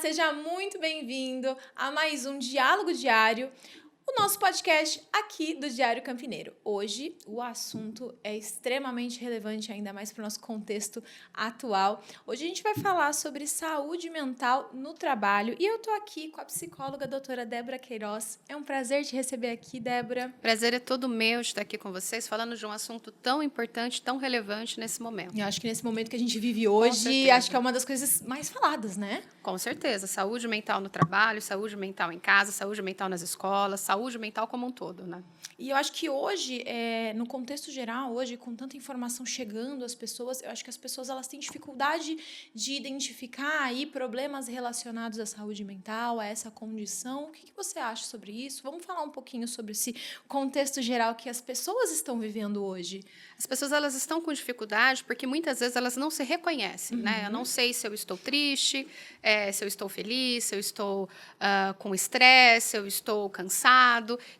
seja muito bem-vindo a mais um Diálogo Diário, o nosso podcast aqui do Diário Campineiro. Hoje o assunto é extremamente relevante, ainda mais para o nosso contexto atual. Hoje a gente vai falar sobre saúde mental no trabalho e eu tô aqui com a psicóloga doutora Débora Queiroz. É um prazer te receber aqui, Débora. Prazer é todo meu de estar aqui com vocês, falando de um assunto tão importante, tão relevante nesse momento. Eu acho que nesse momento que a gente vive hoje, acho que é uma das coisas mais faladas, né? Com certeza. Saúde mental no trabalho, saúde mental em casa, saúde mental nas escolas, saúde mental como um todo, né? E eu acho que hoje, no contexto geral, hoje, com tanta informação chegando às pessoas, eu acho que as pessoas elas têm dificuldade de identificar aí problemas relacionados à saúde mental, a essa condição. O que você acha sobre isso? Vamos falar um pouquinho sobre esse contexto geral que as pessoas estão vivendo hoje. As pessoas elas estão com dificuldade porque muitas vezes elas não se reconhecem, né? Eu não sei se eu estou triste, se eu estou feliz, se eu estou com estresse, se eu estou cansado.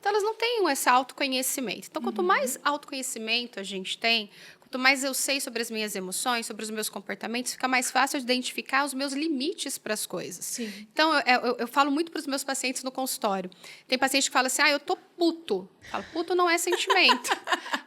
Então, elas não têm esse autoconhecimento. Então, quanto mais autoconhecimento a gente tem, quanto mais eu sei sobre as minhas emoções, sobre os meus comportamentos, fica mais fácil de identificar os meus limites para as coisas. Sim. Então, eu falo muito para os meus pacientes no consultório. Tem paciente que fala assim, eu tô puto. Eu falo, puto não é sentimento.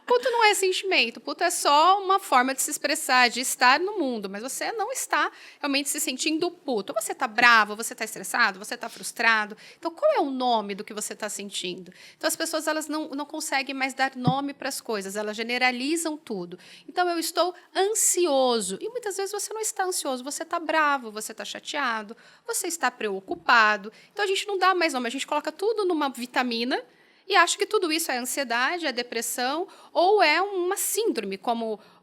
Puto não é sentimento. Puto é só uma forma de se expressar, de estar no mundo. Mas você não está realmente se sentindo puto. Você está bravo, você está estressado, você está frustrado. Então, qual é o nome do que você está sentindo? Então, as pessoas elas não conseguem mais dar nome para as coisas. Elas generalizam tudo. Então, eu estou ansioso. E muitas vezes você não está ansioso. Você está bravo, você está chateado, você está preocupado. Então, a gente não dá mais nome. A gente coloca tudo numa vitamina e acha que tudo isso é ansiedade, é depressão, ou é uma síndrome,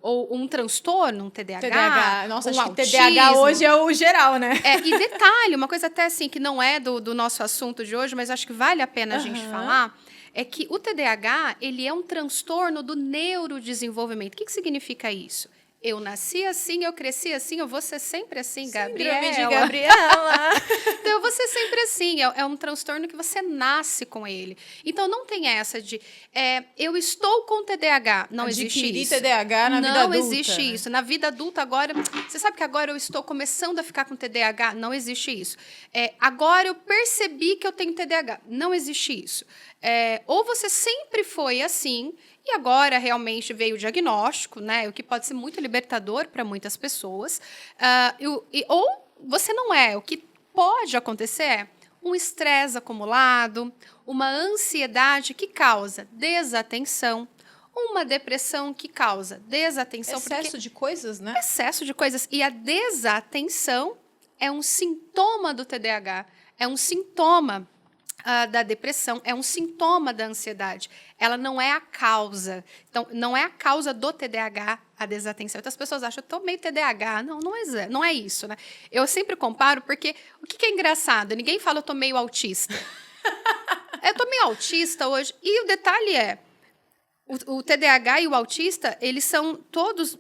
ou um transtorno, um TDAH. Nossa, um acho que autismo. TDAH hoje é o geral, né? E detalhe, uma coisa até assim, que não é do nosso assunto de hoje, mas acho que vale a pena a gente falar, é que o TDAH, ele é um transtorno do neurodesenvolvimento. O que significa isso? Eu nasci assim, eu cresci assim, eu vou ser sempre assim, Gabriela. Síndrome de Gabriela. Então, eu vou ser sempre assim. É um transtorno que você nasce com ele. Então, não tem essa de eu estou com TDAH. Não existe isso. TDAH na vida adulta. Não existe isso. Na vida adulta, agora... Você sabe que agora eu estou começando a ficar com TDAH? Não existe isso. Agora eu percebi que eu tenho TDAH. Não existe isso. Ou você sempre foi assim... E agora realmente veio o diagnóstico, né? O que pode ser muito libertador para muitas pessoas. Ou você não é. O que pode acontecer é um estresse acumulado, uma ansiedade que causa desatenção, uma depressão que causa desatenção. Excesso de coisas, né? Excesso de coisas. E a desatenção é um sintoma do TDAH, é um sintoma da depressão, é um sintoma da ansiedade. Ela não é a causa. Então, não é a causa do TDAH a desatenção. Então, as pessoas acham, eu tô meio TDAH. Não é isso, né? Eu sempre comparo, porque o que é engraçado? Ninguém fala, eu tô meio autista. Eu tô meio autista hoje. E o detalhe é, o TDAH e o autista, eles são todos...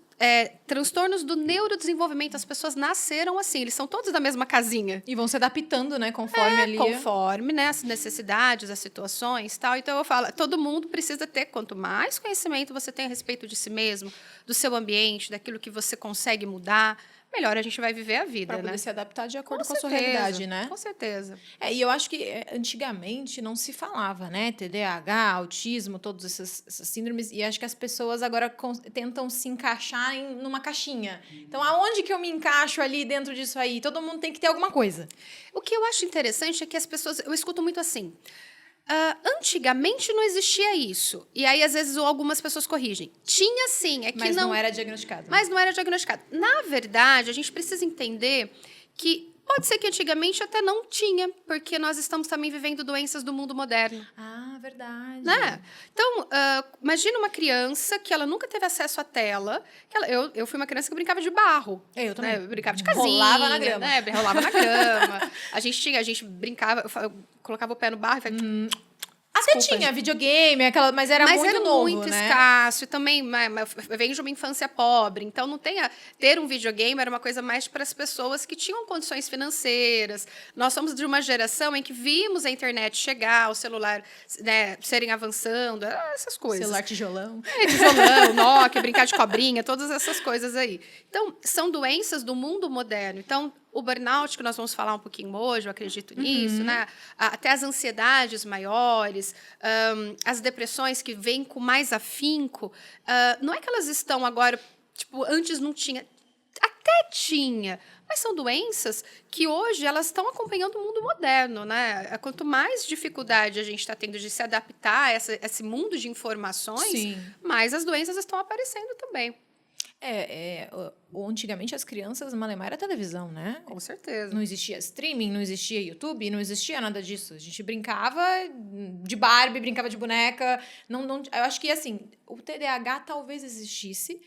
transtornos do neurodesenvolvimento. As pessoas nasceram assim, eles são todos da mesma casinha. E vão se adaptando, né, conforme ali. Conforme, né, as necessidades, as situações e tal. Então, eu falo, todo mundo precisa ter, quanto mais conhecimento você tem a respeito de si mesmo, do seu ambiente, daquilo que você consegue mudar, melhor a gente vai viver a vida, pra poder né? se adaptar de acordo com a sua realidade, né? Com certeza. E eu acho que antigamente não se falava, né? TDAH, autismo, todas essas síndromes. E acho que as pessoas agora tentam se encaixar numa caixinha. Então, aonde que eu me encaixo ali dentro disso aí? Todo mundo tem que ter alguma coisa. O que eu acho interessante é que as pessoas... Eu escuto muito assim... antigamente não existia isso. E aí, às vezes, algumas pessoas corrigem. Tinha sim, é que mas não era diagnosticado. Mas não era diagnosticado. Na verdade, a gente precisa entender que pode ser que antigamente até não tinha, porque nós estamos também vivendo doenças do mundo moderno. Ah, verdade. Né? Então, imagina uma criança que ela nunca teve acesso à tela. Eu fui uma criança que brincava de barro. Eu também. Né? Eu brincava de casinha. Rolava na grama. Né? Rolava na grama. A gente brincava, eu colocava o pé no barro e falava... Até tinha videogame, mas era muito novo, muito né? escasso. E também, eu venho de uma infância pobre, então não ter um videogame era uma coisa mais para as pessoas que tinham condições financeiras. Nós somos de uma geração em que vimos a internet chegar, o celular, né, serem avançando, essas coisas. Celular tijolão. Tijolão, Nokia, brincar de cobrinha, todas essas coisas aí. Então, são doenças do mundo moderno. Então, o burnout, que nós vamos falar um pouquinho hoje, eu acredito nisso, né? Até as ansiedades maiores, as depressões que vêm com mais afinco, não é que elas estão agora, tipo, antes não tinha, até tinha, mas são doenças que hoje elas estão acompanhando o mundo moderno, né? Quanto mais dificuldade a gente está tendo de se adaptar a esse mundo de informações, Sim. mais as doenças estão aparecendo também. Antigamente as crianças, Malemar era televisão, né? Com certeza. Não existia streaming, não existia YouTube, não existia nada disso. A gente brincava de Barbie, brincava de boneca. Eu acho que, assim, o TDAH talvez existisse,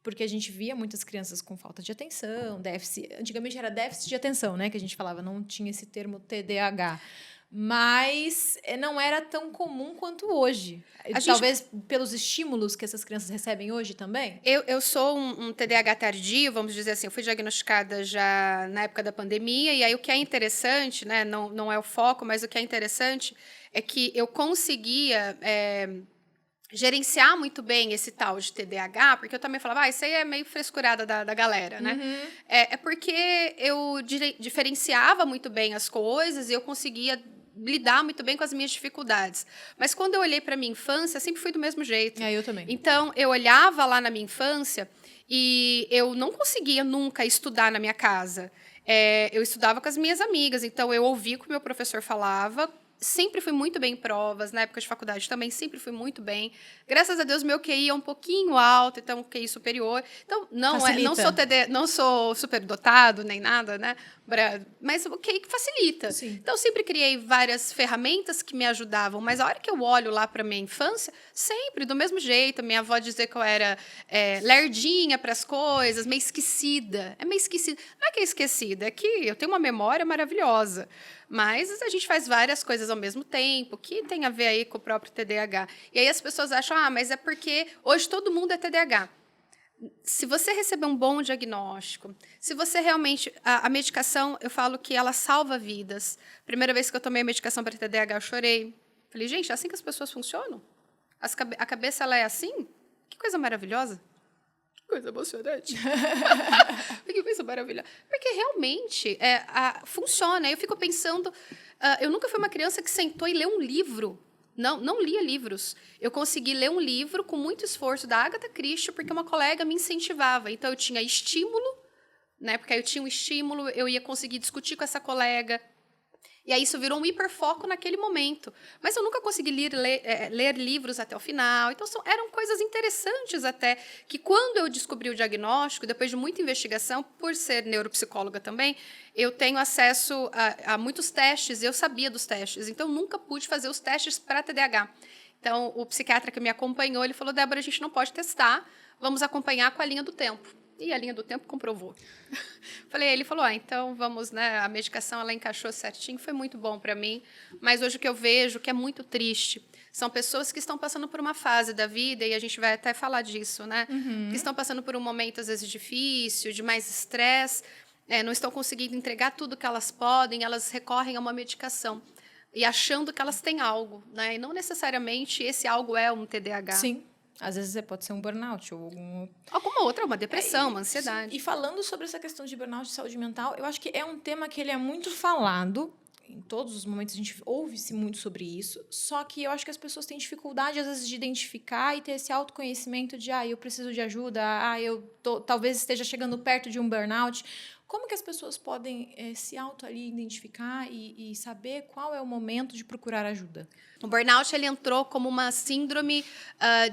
porque a gente via muitas crianças com falta de atenção, déficit. Antigamente era déficit de atenção, né? Que a gente falava, não tinha esse termo TDAH. Mas não era tão comum quanto hoje. Talvez pelos estímulos que essas crianças recebem hoje também? Eu sou um TDAH tardio, vamos dizer assim. Eu fui diagnosticada já na época da pandemia. E aí o que é interessante, né? Não é o foco, mas o que é interessante é que eu conseguia gerenciar muito bem esse tal de TDAH, porque eu também falava, isso aí é meio frescurada da galera, né? É porque eu diferenciava muito bem as coisas e eu conseguia lidar muito bem com as minhas dificuldades. Mas quando eu olhei para minha infância, sempre fui do mesmo jeito. Eu também. Então, eu olhava lá na minha infância e eu não conseguia nunca estudar na minha casa. Eu estudava com as minhas amigas, então eu ouvia o que o meu professor falava. Sempre fui muito bem em provas, na época de faculdade também sempre fui muito bem. Graças a Deus, meu QI é um pouquinho alto, então QI superior. Então, não sou superdotado nem nada, né? Mas o QI facilita. Sim. Então, sempre criei várias ferramentas que me ajudavam. Mas a hora que eu olho lá para minha infância, sempre do mesmo jeito. Minha avó dizia que eu era lerdinha para as coisas, meio esquecida. É meio esquecida. Não é que é esquecida, é que eu tenho uma memória maravilhosa. Mas a gente faz várias coisas ao mesmo tempo, que tem a ver aí com o próprio TDAH. E aí as pessoas acham, mas é porque hoje todo mundo é TDAH. Se você receber um bom diagnóstico, se você realmente... A medicação, eu falo que ela salva vidas. Primeira vez que eu tomei a medicação para TDAH, eu chorei. Falei, gente, é assim que as pessoas funcionam? A cabeça, ela é assim? Que coisa maravilhosa. Que coisa emocionante. Que coisa maravilhosa. Porque realmente funciona. Eu fico pensando... eu nunca fui uma criança que sentou e leu um livro. Não lia livros. Eu consegui ler um livro com muito esforço da Agatha Christie, porque uma colega me incentivava. Então, eu tinha estímulo, né? Porque aí eu tinha um estímulo, eu ia conseguir discutir com essa colega. E aí isso virou um hiperfoco naquele momento. Mas eu nunca consegui ler livros até o final. Então, eram coisas interessantes até, que quando eu descobri o diagnóstico, depois de muita investigação, por ser neuropsicóloga também, eu tenho acesso a muitos testes, eu sabia dos testes. Então, nunca pude fazer os testes para TDAH. Então, o psiquiatra que me acompanhou, ele falou, Débora, a gente não pode testar, vamos acompanhar com a linha do tempo. E a linha do tempo comprovou. Ele falou, então vamos, né? A medicação ela encaixou certinho, foi muito bom para mim. Mas hoje o que eu vejo, que é muito triste, são pessoas que estão passando por uma fase da vida, e a gente vai até falar disso, né? Que estão passando por um momento, às vezes, difícil, de mais estresse, não estão conseguindo entregar tudo que elas podem, elas recorrem a uma medicação. E achando que elas têm algo, né? E não necessariamente esse algo é um TDAH. Sim. Às vezes pode ser um burnout ou alguma outra, uma depressão, uma ansiedade. Sim. E falando sobre essa questão de burnout e saúde mental, eu acho que é um tema que ele é muito falado. Em todos os momentos a gente ouve-se muito sobre isso. Só que eu acho que as pessoas têm dificuldade, às vezes, de identificar e ter esse autoconhecimento de eu preciso de ajuda, talvez esteja chegando perto de um burnout. Como que as pessoas podem se identificar e saber qual é o momento de procurar ajuda? O burnout ele entrou como uma síndrome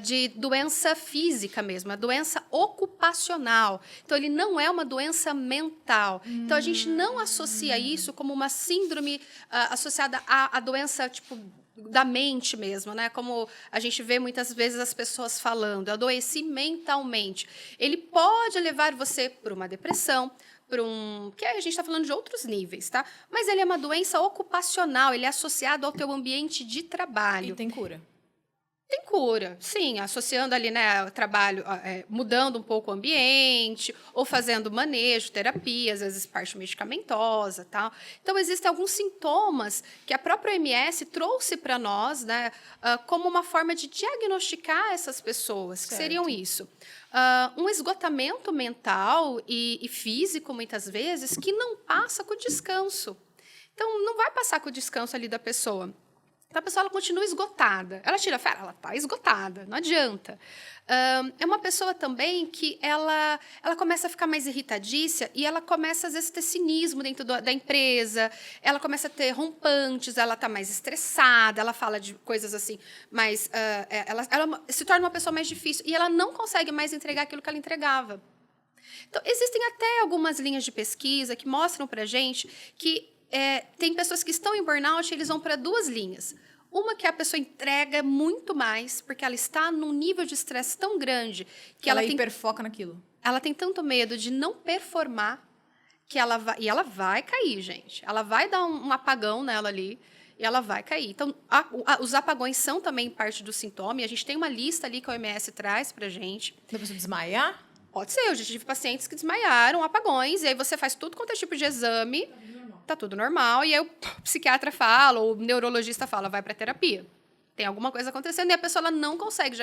de doença física mesmo, uma doença ocupacional. Então, ele não é uma doença mental. Então, a gente não associa isso como uma síndrome associada à doença, tipo, da mente mesmo, né? Como a gente vê muitas vezes as pessoas falando, eu adoeci mentalmente. Ele pode levar você para uma depressão, que a gente está falando de outros níveis, tá? Mas ele é uma doença ocupacional, ele é associado ao teu ambiente de trabalho. E tem cura? Tem cura, sim, associando ali, né, o trabalho, mudando um pouco o ambiente, ou fazendo manejo, terapia, às vezes parte medicamentosa, tal. Então, existem alguns sintomas que a própria OMS trouxe para nós, né, como uma forma de diagnosticar essas pessoas, que seriam Certo. isso. Um esgotamento mental e físico, muitas vezes, que não passa com o descanso. Então, não vai passar com o descanso ali da pessoa. Então, a pessoa ela continua esgotada. Ela tira férias, ela está esgotada, não adianta. É uma pessoa também que ela começa a ficar mais irritadiça e ela começa, às vezes, a ter cinismo dentro da empresa, ela começa a ter rompantes, ela está mais estressada, ela fala de coisas assim, mas ela se torna uma pessoa mais difícil e ela não consegue mais entregar aquilo que ela entregava. Então, existem até algumas linhas de pesquisa que mostram para a gente que tem pessoas que estão em burnout e eles vão para duas linhas. Uma que a pessoa entrega muito mais, porque ela está num nível de estresse tão grande que Ela hiperfoca naquilo. ela tem tanto medo de não performar que ela vai cair, gente. Ela vai dar um apagão nela ali e ela vai cair. Então, os apagões são também parte do sintoma. E a gente tem uma lista ali que a OMS traz pra gente. Da pessoa desmaiar? Pode ser, eu já tive pacientes que desmaiaram, apagões, e aí você faz tudo quanto é tipo de exame, tá tudo normal, e aí o psiquiatra fala, ou o neurologista fala, vai para terapia. Tem alguma coisa acontecendo e a pessoa ela não consegue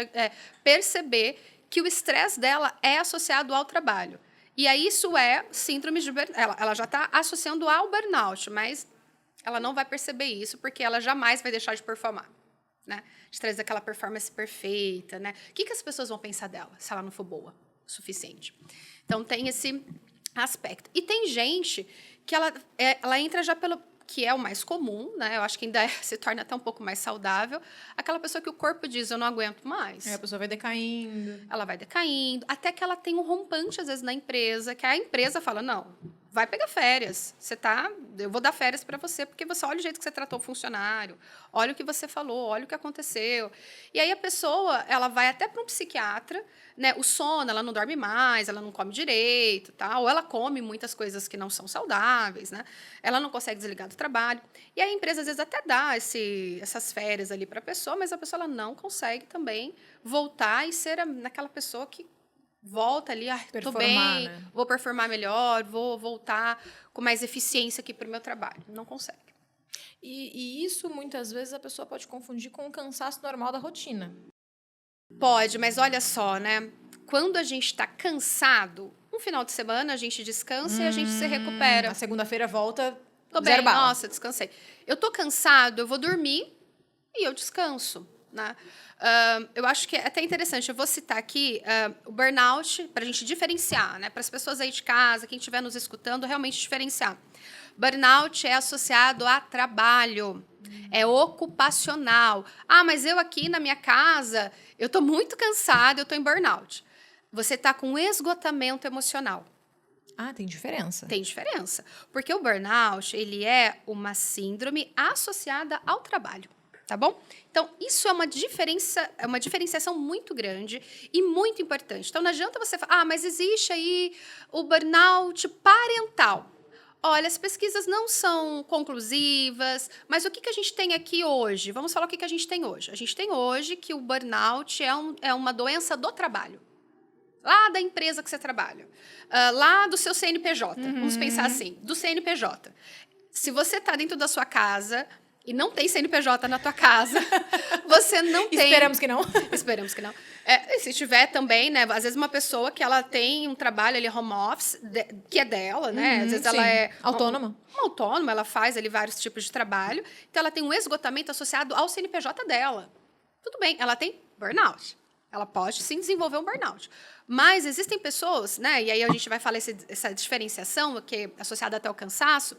perceber que o estresse dela é associado ao trabalho. E aí isso é síndrome de burnout. Ela já está associando ao burnout, mas ela não vai perceber isso porque ela jamais vai deixar de performar. Né? De trazer aquela performance perfeita. Né? O que as pessoas vão pensar dela se ela não for boa o suficiente? Então, tem esse aspecto. E tem gente que ela entra já pelo que é o mais comum, né? Eu acho que ainda se torna até um pouco mais saudável. Aquela pessoa que o corpo diz, eu não aguento mais. A pessoa vai decaindo. Ela vai decaindo, até que ela tem um rompante, às vezes, na empresa, que a empresa fala, não, vai pegar férias. Eu vou dar férias para você, porque você olha o jeito que você tratou o funcionário, olha o que você falou, olha o que aconteceu. E aí a pessoa, ela vai até para um psiquiatra, né? O sono, ela não dorme mais, ela não come direito, tá? Ou ela come muitas coisas que não são saudáveis, né? Ela não consegue desligar do trabalho. E a empresa, às vezes, até dá essas férias ali para a pessoa, mas a pessoa ela não consegue também voltar e ser naquela pessoa que volta ali, tô bem, né? Vou performar melhor, vou voltar com mais eficiência aqui para o meu trabalho. Não consegue. E isso, muitas vezes, a pessoa pode confundir com o cansaço normal da rotina. Pode, mas olha só, né? Quando a gente está cansado, um final de semana a gente descansa e a gente se recupera. Na segunda-feira volta, Tô zero bem, bala. nossa, descansei. Eu tô cansado, eu vou dormir e eu descanso, né? Eu acho que é até interessante, eu vou citar aqui o burnout, para a gente diferenciar, né? Para as pessoas aí de casa, quem estiver nos escutando, realmente diferenciar. Burnout é associado a trabalho, é ocupacional. Mas eu aqui na minha casa, eu estou muito cansada, eu estou em burnout. Você está com esgotamento emocional. Tem diferença. Tem diferença. Porque o burnout, ele é uma síndrome associada ao trabalho. Tá bom? Então, isso é uma diferenciação muito grande e muito importante. Então, não adianta você falar, mas existe aí o burnout parental. Olha, as pesquisas não são conclusivas, mas o que a gente tem aqui hoje? Vamos falar o que a gente tem hoje. A gente tem hoje que o burnout é uma doença do trabalho. Lá da empresa que você trabalha. Lá do seu CNPJ. Vamos pensar assim, do CNPJ. Se você está dentro da sua casa e não tem CNPJ na tua casa, você não tem... Esperamos que não. Esperamos que não. Se tiver também, né? Às vezes uma pessoa que ela tem um trabalho ali home office, que é dela, né? Às vezes ela é... autônoma. Uma autônoma, ela faz ali vários tipos de trabalho. Então, essa tem um esgotamento associado ao CNPJ dela. Tudo bem, ela tem burnout. Ela pode, sim, desenvolver um burnout. Mas existem pessoas, né? E aí a gente vai falar essa diferenciação, que é associada até ao cansaço,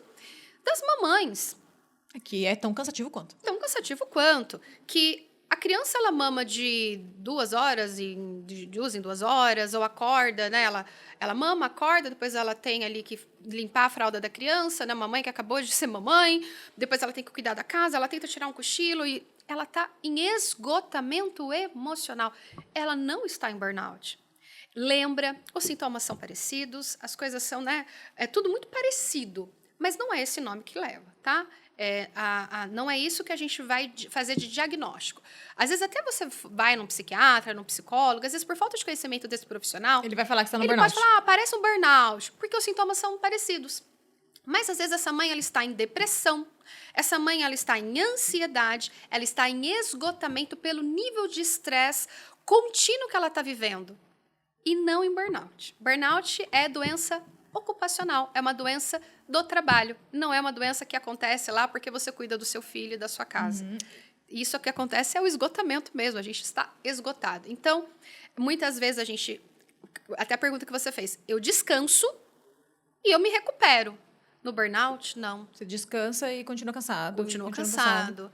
das mamães. Que é tão cansativo quanto. Tão cansativo quanto. Que a criança, ela mama de 2 horas, de 2 em 2 horas, ou acorda, né? Ela mama, acorda, depois ela tem ali que limpar a fralda da criança, né? Mamãe que acabou de ser mamãe, depois ela tem que cuidar da casa, ela tenta tirar um cochilo e ela está em esgotamento emocional. Ela não está em burnout. Lembra, os sintomas são parecidos, as coisas são, né? É tudo muito parecido, mas não é esse nome que leva, tá? Não é isso que a gente vai fazer de diagnóstico. Às vezes até você vai num psiquiatra, num psicólogo, às vezes por falta de conhecimento desse profissional, Ele vai falar que você tá no ele burnout. pode falar, parece um burnout, porque os sintomas são parecidos. Mas às vezes essa mãe ela está em depressão, essa mãe ela está em ansiedade, ela está em esgotamento pelo nível de estresse contínuo que ela está vivendo. E não em burnout. Burnout é doença ocupacional, é uma doença do trabalho, não é uma doença que acontece lá porque você cuida do seu filho e da sua casa. Isso que acontece é o esgotamento mesmo, a gente está esgotado. Então, muitas vezes a gente, até a pergunta que você fez, eu descanso e eu me recupero. No burnout, não. Você descansa e continua cansado. Continua cansado.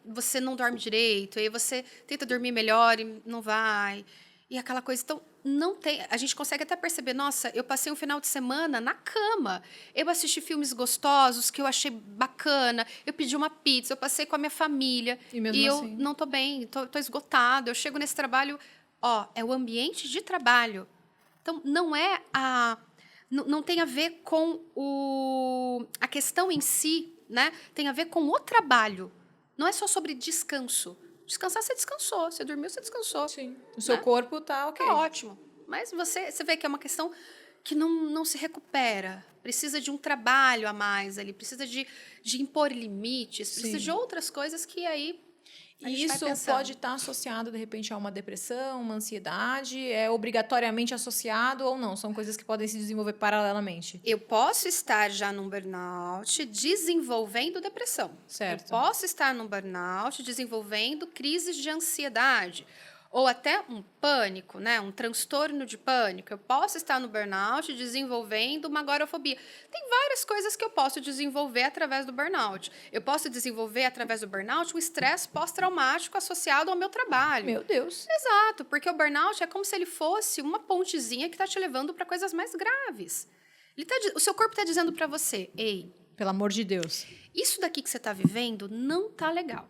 Você não dorme direito, aí você tenta dormir melhor e não vai. E aquela coisa. Então, não tem. A gente consegue até perceber, nossa, eu passei um final de semana na cama. Eu assisti filmes gostosos que eu achei bacana. Eu pedi uma pizza, eu passei com a minha família. E mesmo eu assim? não tô bem, tô esgotada. Eu chego nesse trabalho, é o ambiente de trabalho. Então, não tem a ver com a questão em si, né? Tem a ver com o trabalho. Não é só sobre descanso. Descansar, você descansou. Você dormiu, você descansou. Sim. O seu corpo tá ok. Tá ótimo. Mas você vê que é uma questão que não se recupera. Precisa de um trabalho a mais ali. Precisa de impor limites. Precisa de outras coisas que aí E isso pode estar associado, de repente, a uma depressão, uma ansiedade? É obrigatoriamente associado ou não? São coisas que podem se desenvolver paralelamente? Eu posso estar já num burnout desenvolvendo depressão. Certo. Eu posso estar num burnout desenvolvendo crises de ansiedade. Ou até um pânico, né? Um transtorno de pânico. Eu posso estar no burnout desenvolvendo uma agorafobia. Tem várias coisas que eu posso desenvolver através do burnout. Eu posso desenvolver através do burnout um estresse pós-traumático associado ao meu trabalho. Meu Deus. Exato, porque o burnout é como se ele fosse uma pontezinha que está te levando para coisas mais graves. O seu corpo está dizendo para você, ei, Pelo amor de Deus. isso daqui que você está vivendo não tá legal.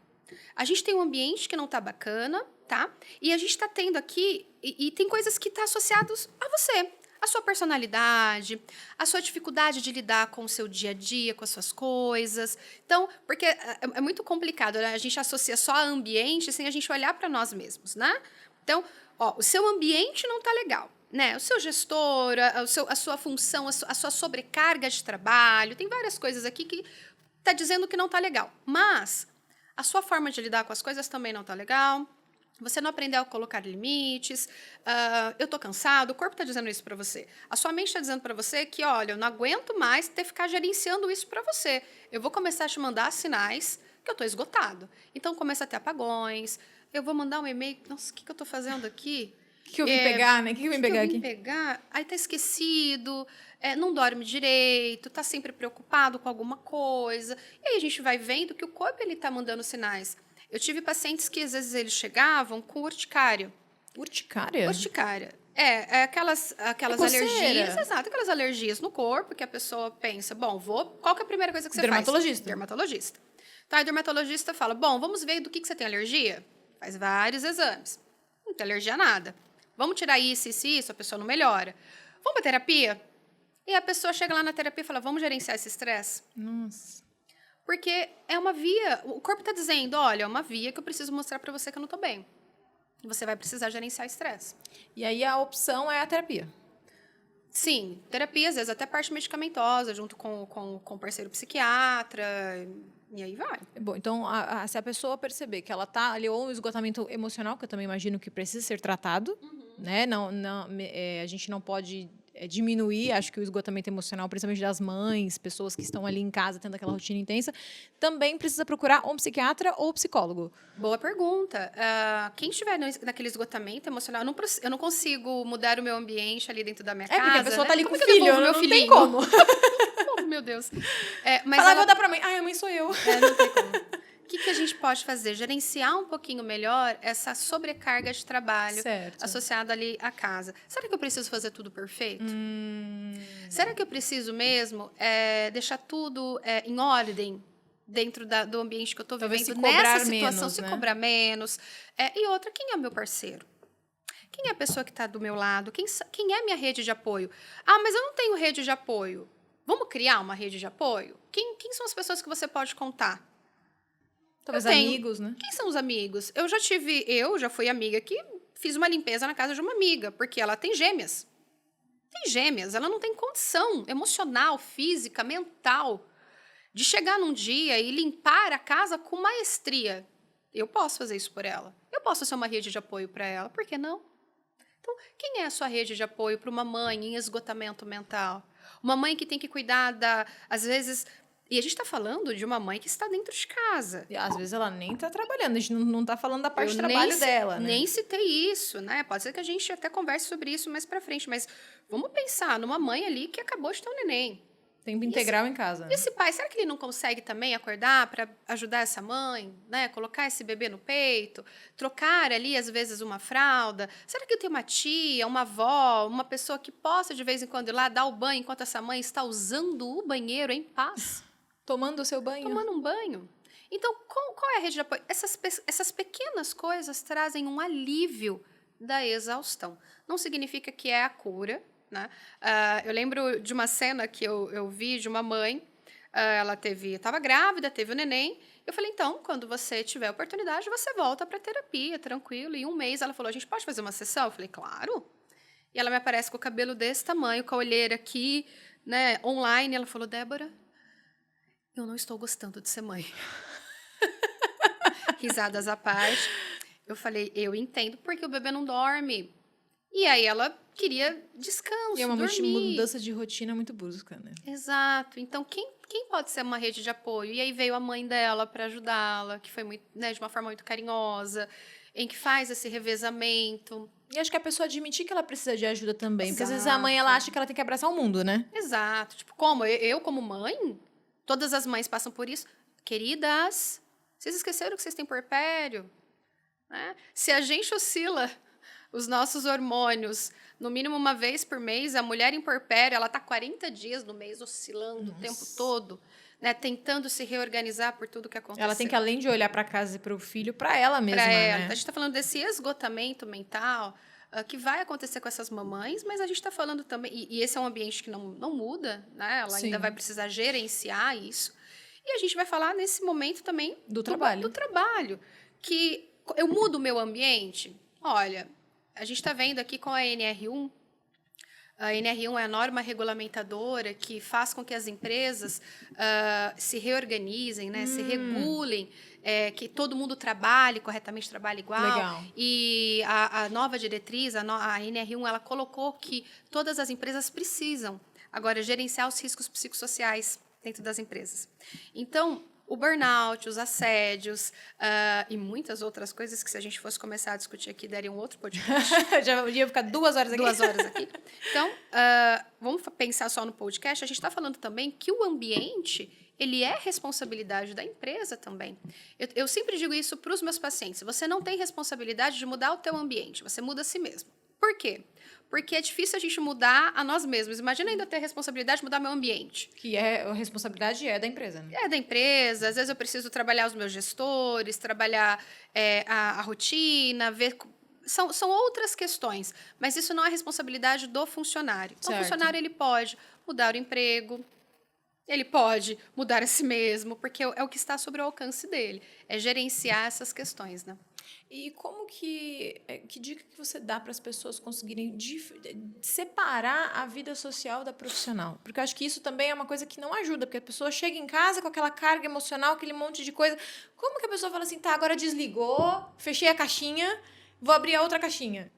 A gente tem um ambiente que não tá bacana, tá? E a gente está tendo aqui, e tem coisas que estão associadas a você. A sua personalidade, a sua dificuldade de lidar com o seu dia a dia, com as suas coisas. Então, porque é muito complicado, né? A gente associa só a ambiente sem a gente olhar para nós mesmos, né? Então, o seu ambiente não tá legal, né? O seu gestor, a sua função, a sua sobrecarga de trabalho, tem várias coisas aqui que tá dizendo que não tá legal. Mas a sua forma de lidar com as coisas também não tá legal. Você não aprendeu a colocar limites. Eu tô cansado. O corpo tá dizendo isso para você. A sua mente está dizendo para você que, olha, eu não aguento mais ter que ficar gerenciando isso para você. Eu vou começar a te mandar sinais que eu tô esgotado. Então, começa a ter apagões. Eu vou mandar um e-mail. Nossa, o que eu tô fazendo aqui? O que eu vim pegar, né? O que eu vim pegar aqui? Aí tá esquecido, não dorme direito, tá sempre preocupado com alguma coisa. E aí a gente vai vendo que o corpo ele tá mandando sinais. Eu tive pacientes que às vezes eles chegavam com urticária. Urticária? Urticária. Aquelas alergias, exato, aquelas alergias no corpo que a pessoa pensa, bom, qual que é a primeira coisa que você faz? Dermatologista. Tá, e o dermatologista fala, bom, vamos ver do que você tem alergia? Faz vários exames. Não tem alergia a nada. Vamos tirar isso, a pessoa não melhora. Vamos para terapia? E a pessoa chega lá na terapia e fala, vamos gerenciar esse estresse? Nossa. Porque é uma via, o corpo está dizendo, olha, é uma via que eu preciso mostrar para você que eu não estou bem. E você vai precisar gerenciar estresse. E aí a opção é a terapia. Sim, terapia, às vezes até parte medicamentosa, junto com o parceiro psiquiatra, e aí vai. Bom, então, se a pessoa perceber que ela tá ali, ou um esgotamento emocional, que eu também imagino que precisa ser tratado, né? A gente não pode diminuir, acho que o esgotamento emocional, principalmente das mães, pessoas que estão ali em casa tendo aquela rotina intensa, também precisa procurar um psiquiatra ou psicólogo. Boa pergunta. Quem estiver naquele esgotamento emocional, eu não consigo mudar o meu ambiente ali dentro da minha casa. Porque a pessoa tá ali como com o filho, meu não filhinho? tem como. Meu Deus. Vou dar pra mãe. A mãe sou eu. Não tem como. O que a gente pode fazer? Gerenciar um pouquinho melhor essa sobrecarga de trabalho associada ali à casa. Será que eu preciso fazer tudo perfeito? Será que eu preciso mesmo deixar tudo em ordem dentro do ambiente que eu estou vivendo nessa situação? Se cobrar menos. E outra, quem é o meu parceiro? Quem é a pessoa que está do meu lado? Quem é a minha rede de apoio? Mas eu não tenho rede de apoio. Vamos criar uma rede de apoio? Quem são as pessoas que você pode contar? Talvez amigos, né? Quem são os amigos? Eu já fui amiga que fiz uma limpeza na casa de uma amiga, porque ela tem gêmeas. Ela não tem condição emocional, física, mental, de chegar num dia e limpar a casa com maestria. Eu posso fazer isso por ela. Eu posso ser uma rede de apoio para ela, por que não? Então, quem é a sua rede de apoio para uma mãe em esgotamento mental? Uma mãe que tem que cuidar às vezes... E a gente está falando de uma mãe que está dentro de casa. E às vezes ela nem tá trabalhando, a gente não tá falando da parte de trabalho dela, né? Nem citei isso, né? Pode ser que a gente até converse sobre isso mais pra frente, mas vamos pensar numa mãe ali que acabou de ter um neném. Tempo integral em casa. E esse pai, será que ele não consegue também acordar para ajudar essa mãe, né? Colocar esse bebê no peito, trocar ali às vezes uma fralda? Será que eu tenho uma tia, uma avó, uma pessoa que possa de vez em quando ir lá dar o banho enquanto essa mãe está usando o banheiro em paz? Tomando o seu banho. Tomando um banho. Então, qual é a rede de apoio? Essas pequenas coisas trazem um alívio da exaustão. Não significa que é a cura, né? Eu lembro de uma cena que eu vi de uma mãe, ela estava grávida, teve o neném. Eu falei, então, quando você tiver oportunidade, você volta para terapia, tranquilo. E 1 mês ela falou, a gente pode fazer uma sessão? Eu falei, claro. E ela me aparece com o cabelo desse tamanho, com a olheira aqui, né, online. Ela falou, Débora, eu não estou gostando de ser mãe. Risadas à parte. Eu falei, eu entendo porque o bebê não dorme. E aí ela queria descanso, E é uma dormir. mudança de rotina muito brusca, né? Exato. Então, quem pode ser uma rede de apoio? E aí veio a mãe dela para ajudá-la, que foi muito, né, de uma forma muito carinhosa, em que faz esse revezamento. E acho que a pessoa admitir que ela precisa de ajuda também. Porque às vezes a Exato. mãe, ela acha que ela tem que abraçar o mundo, né? Exato. Tipo, como? Eu como mãe, todas as mães passam por isso. Queridas, vocês esqueceram que vocês têm puerpério? Né? Se a gente oscila os nossos hormônios no mínimo uma vez por mês, a mulher em puerpério, ela está 40 dias no mês oscilando o tempo todo, né? Tentando se reorganizar por tudo que aconteceu. Ela tem que, além de olhar para casa e para o filho, para ela mesma, Pra ela. né? Então, a gente está falando desse esgotamento mental que vai acontecer com essas mamães, mas a gente está falando também... E esse é um ambiente que não muda, né? Ela Sim. ainda vai precisar gerenciar isso. E a gente vai falar nesse momento também Do trabalho. Do trabalho. Que eu mudo o meu ambiente. Olha, a gente está vendo aqui com a NR1. A NR1 é a norma regulamentadora que faz com que as empresas se reorganizem, né? Se regulem, que todo mundo trabalhe corretamente, trabalhe igual. Legal. E a nova diretriz, a NR1, ela colocou que todas as empresas precisam agora gerenciar os riscos psicossociais dentro das empresas. Então, o burnout, os assédios e muitas outras coisas que, se a gente fosse começar a discutir aqui, daria um outro podcast. Já ia ficar 2 horas aqui. 2 horas aqui. Então, vamos pensar só no podcast. A gente está falando também que o ambiente, ele é responsabilidade da empresa também. Eu sempre digo isso para os meus pacientes. Você não tem responsabilidade de mudar o teu ambiente, você muda a si mesmo. Por quê? Porque é difícil a gente mudar a nós mesmos. Imagina ainda ter a responsabilidade de mudar meu ambiente. Que a responsabilidade é da empresa, né? É da empresa. Às vezes eu preciso trabalhar os meus gestores, trabalhar a rotina, ver... São outras questões, mas isso não é responsabilidade do funcionário. Então, o funcionário ele pode mudar o emprego, ele pode mudar a si mesmo, porque é o que está sobre o alcance dele. É gerenciar essas questões, né? E como que dica que você dá para as pessoas conseguirem separar a vida social da profissional? Porque eu acho que isso também é uma coisa que não ajuda, porque a pessoa chega em casa com aquela carga emocional, aquele monte de coisa. Como que a pessoa fala assim, tá, agora desligou, fechei a caixinha, vou abrir a outra caixinha?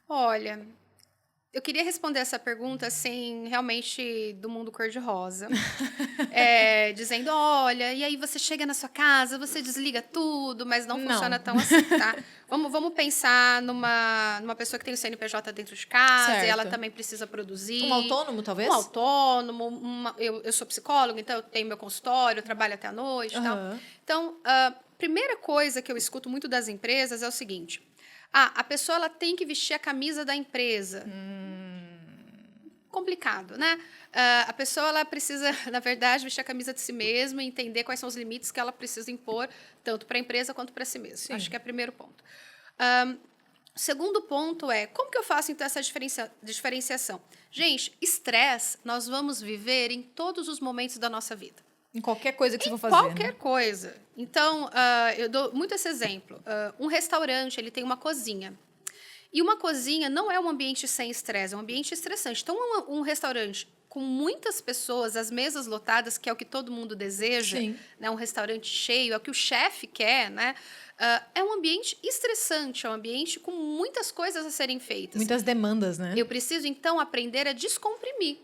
Olha, eu queria responder essa pergunta assim, realmente do mundo cor-de-rosa. Dizendo, olha, e aí você chega na sua casa, você desliga tudo, mas não funciona tão assim, tá? Vamos pensar numa pessoa que tem o CNPJ dentro de casa, certo. E ela também precisa produzir. Um autônomo, talvez? Um autônomo. Eu sou psicóloga, então eu tenho meu consultório, eu trabalho até a noite e tal. Então, a primeira coisa que eu escuto muito das empresas é o seguinte... a pessoa ela tem que vestir a camisa da empresa. Complicado, né? A pessoa ela precisa, na verdade, vestir a camisa de si mesma e entender quais são os limites que ela precisa impor, tanto para a empresa quanto para si mesma. Sim. Acho que é o primeiro ponto. O segundo ponto é, como que eu faço, então, essa diferenciação? Gente, estresse nós vamos viver em todos os momentos da nossa vida. Em qualquer coisa que você for fazer, Qualquer né? coisa. Então, eu dou muito esse exemplo. Um restaurante, ele tem uma cozinha. E uma cozinha não é um ambiente sem estresse, é um ambiente estressante. Então, um restaurante com muitas pessoas, as mesas lotadas, que é o que todo mundo deseja, Sim. né? Um restaurante cheio, é o que o chefe quer, né? É um ambiente estressante, é um ambiente com muitas coisas a serem feitas. Muitas demandas, né? Eu preciso, então, aprender a descomprimir,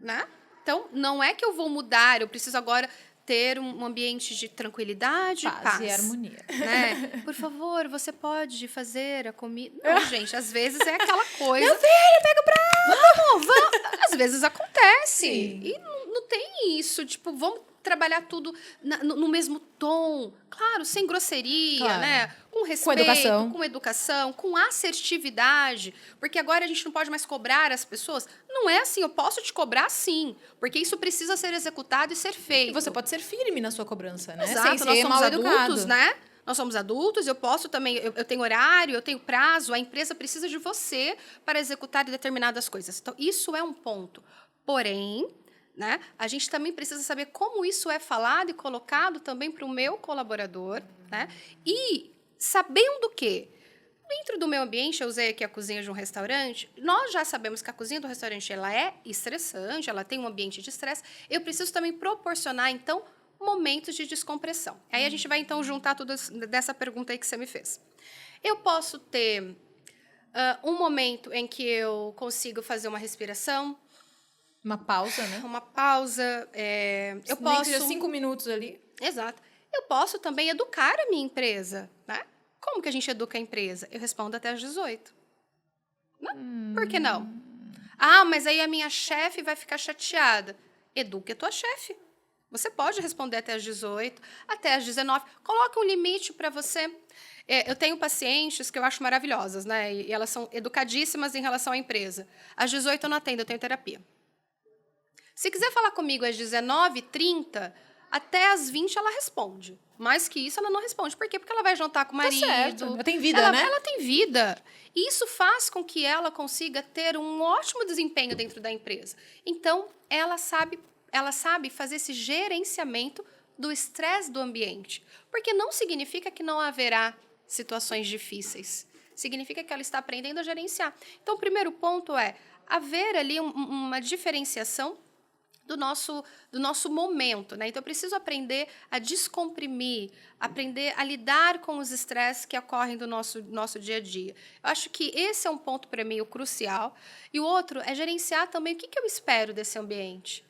né? Então, não é que eu vou mudar, eu preciso agora ter um ambiente de tranquilidade e paz. E harmonia. Né? Por favor, você pode fazer a comida... Não, gente, às vezes é aquela coisa... Meu filho, pega o prato! Vamos. Às vezes acontece. Sim. E não tem isso, tipo, vamos trabalhar tudo no mesmo tom. Claro, sem grosseria, Claro. né? Com respeito, com educação, com assertividade. Porque agora a gente não pode mais cobrar as pessoas. Não é assim, eu posso te cobrar sim. Porque isso precisa ser executado e ser feito. E você pode ser firme na sua cobrança, né? Exato, Sem ser nós somos mal adultos, educado. né? Nós somos adultos, eu posso também, eu tenho horário, eu tenho prazo, a empresa precisa de você para executar determinadas coisas. Então, isso é um ponto. Porém, né, a gente também precisa saber como isso é falado e colocado também para o meu colaborador, né? E sabendo que dentro do meu ambiente, eu usei aqui a cozinha de um restaurante, nós já sabemos que a cozinha do restaurante ela é estressante, ela tem um ambiente de estresse, eu preciso também proporcionar, então, momentos de descompressão. Aí a gente vai, então, juntar tudo dessa pergunta aí que você me fez. Eu posso ter um momento em que eu consigo fazer uma respiração. Uma pausa, né? Uma pausa. Eu Nem que posso... seja 5 minutos ali. Exato. Eu posso também educar a minha empresa, né? Como que a gente educa a empresa? Eu respondo até às 18. Não? Por que não? Ah, mas aí a minha chefe vai ficar chateada. Eduque a tua chefe. Você pode responder até às 18, até às 19. Coloca um limite para você. Eu tenho pacientes que eu acho maravilhosas, né? E elas são educadíssimas em relação à empresa. Às 18 eu não atendo, eu tenho terapia. Se quiser falar comigo às 19h30, até às 20 ela responde. Mais que isso, ela não responde. Por quê? Porque ela vai jantar com o marido. Tá certo. Ela tem vida, né? Ela tem vida. E isso faz com que ela consiga ter um ótimo desempenho dentro da empresa. Então, ela sabe fazer esse gerenciamento do estresse do ambiente. Porque não significa que não haverá situações difíceis. Significa que ela está aprendendo a gerenciar. Então, o primeiro ponto é haver ali uma diferenciação do nosso momento, né? Então, eu preciso aprender a descomprimir, aprender a lidar com os estresses que ocorrem do nosso dia a dia. Eu acho que esse é um ponto, para mim, o crucial. E o outro é gerenciar também o que eu espero desse ambiente.